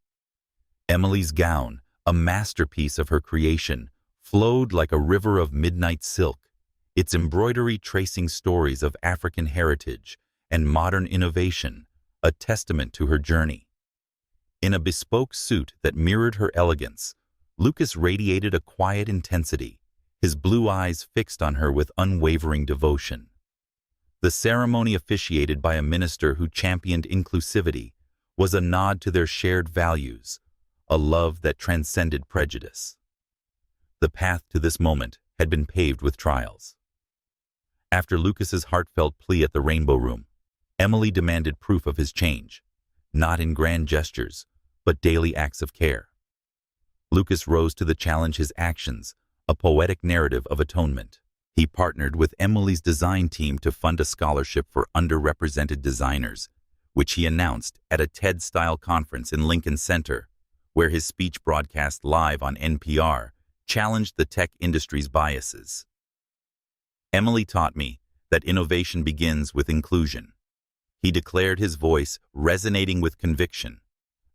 Emily's gown, a masterpiece of her creation, flowed like a river of midnight silk, its embroidery tracing stories of African heritage and modern innovation, a testament to her journey. In a bespoke suit that mirrored her elegance, Lucas radiated a quiet intensity, his blue eyes fixed on her with unwavering devotion. The ceremony, officiated by a minister who championed inclusivity, was a nod to their shared values, a love that transcended prejudice. The path to this moment had been paved with trials. After Lucas's heartfelt plea at the Rainbow Room, Emily demanded proof of his change, not in grand gestures, but daily acts of care. Lucas rose to the challenge, his actions, a poetic narrative of atonement. He partnered with Emily's design team to fund a scholarship for underrepresented designers, which he announced at a TED-style conference in Lincoln Center, where his speech broadcast live on NPR challenged the tech industry's biases. Emily taught me that innovation begins with inclusion. He declared, his voice resonating with conviction,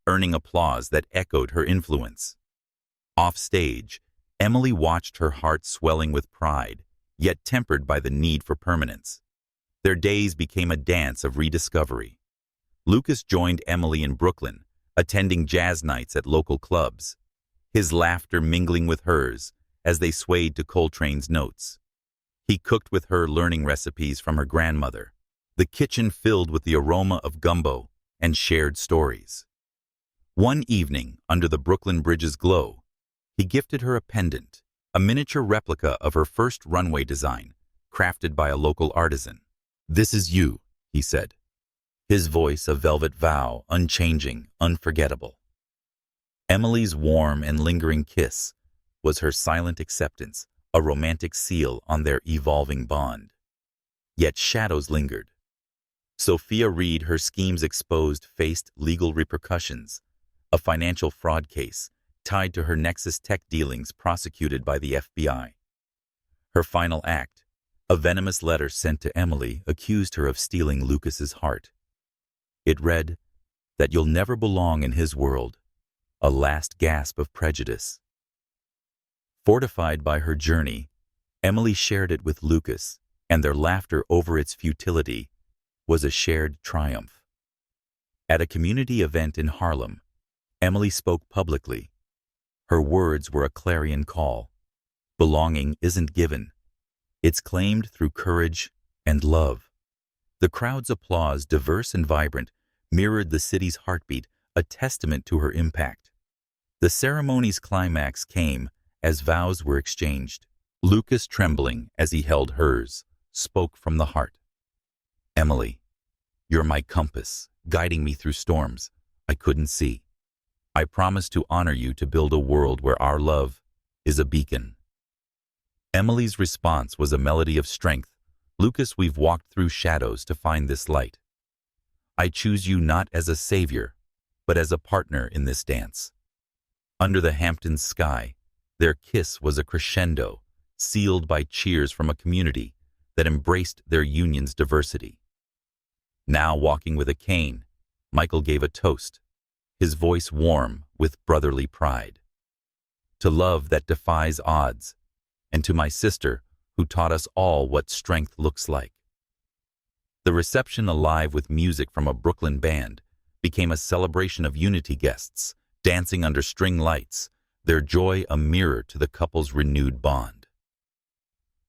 earning applause that echoed her influence. Off stage, Emily watched, her heart swelling with pride, yet tempered by the need for permanence. Their days became a dance of rediscovery. Lucas joined Emily in Brooklyn, attending jazz nights at local clubs, his laughter mingling with hers as they swayed to Coltrane's notes. He cooked with her, learning recipes from her grandmother, the kitchen filled with the aroma of gumbo and shared stories. One evening, under the Brooklyn Bridge's glow, he gifted her a pendant, a miniature replica of her first runway design, crafted by a local artisan. "This is you," he said, his voice a velvet vow, unchanging, unforgettable. Emily's warm and lingering kiss was her silent acceptance, a romantic seal on their evolving bond. Yet shadows lingered. Sophia Reed, her schemes exposed, faced legal repercussions, a financial fraud case tied to her Nexus Tech dealings prosecuted by the FBI. Her final act, a venomous letter sent to Emily, accused her of stealing Lucas's heart. It read, "That you'll never belong in his world," a last gasp of prejudice. Fortified by her journey, Emily shared it with Lucas, and their laughter over its futility was a shared triumph. At a community event in Harlem, Emily spoke publicly. Her words were a clarion call. Belonging isn't given. It's claimed through courage and love. The crowd's applause, diverse and vibrant, mirrored the city's heartbeat, a testament to her impact. The ceremony's climax came as vows were exchanged. Lucas, trembling as he held hers, spoke from the heart. "Emily, you're my compass, guiding me through storms I couldn't see. I promise to honor you, to build a world where our love is a beacon." Emily's response was a melody of strength. "Lucas, we've walked through shadows to find this light. I choose you not as a savior, but as a partner in this dance." Under the Hamptons sky, their kiss was a crescendo, sealed by cheers from a community that embraced their union's diversity. Now walking with a cane, Michael gave a toast, his voice warm with brotherly pride. "To love that defies odds, and to my sister who taught us all what strength looks like." The reception, alive with music from a Brooklyn band, became a celebration of unity, guests dancing under string lights, their joy a mirror to the couple's renewed bond.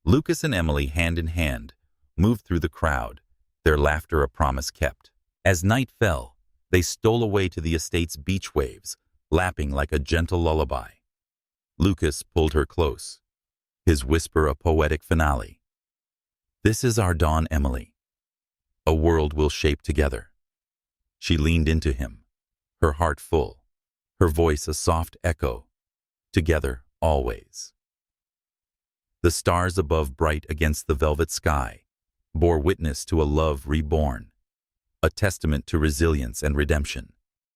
Lucas and Emily, hand in hand, moved through the crowd, their laughter a promise kept. As night fell, they stole away to the estate's beach waves, lapping like a gentle lullaby. Lucas pulled her close, his whisper a poetic finale. "This is our dawn, Emily. A world we'll shape together." She leaned into him, her heart full, her voice a soft echo. "Together, always." The stars above, bright against the velvet sky, bore witness to a love reborn, a testament to resilience and redemption.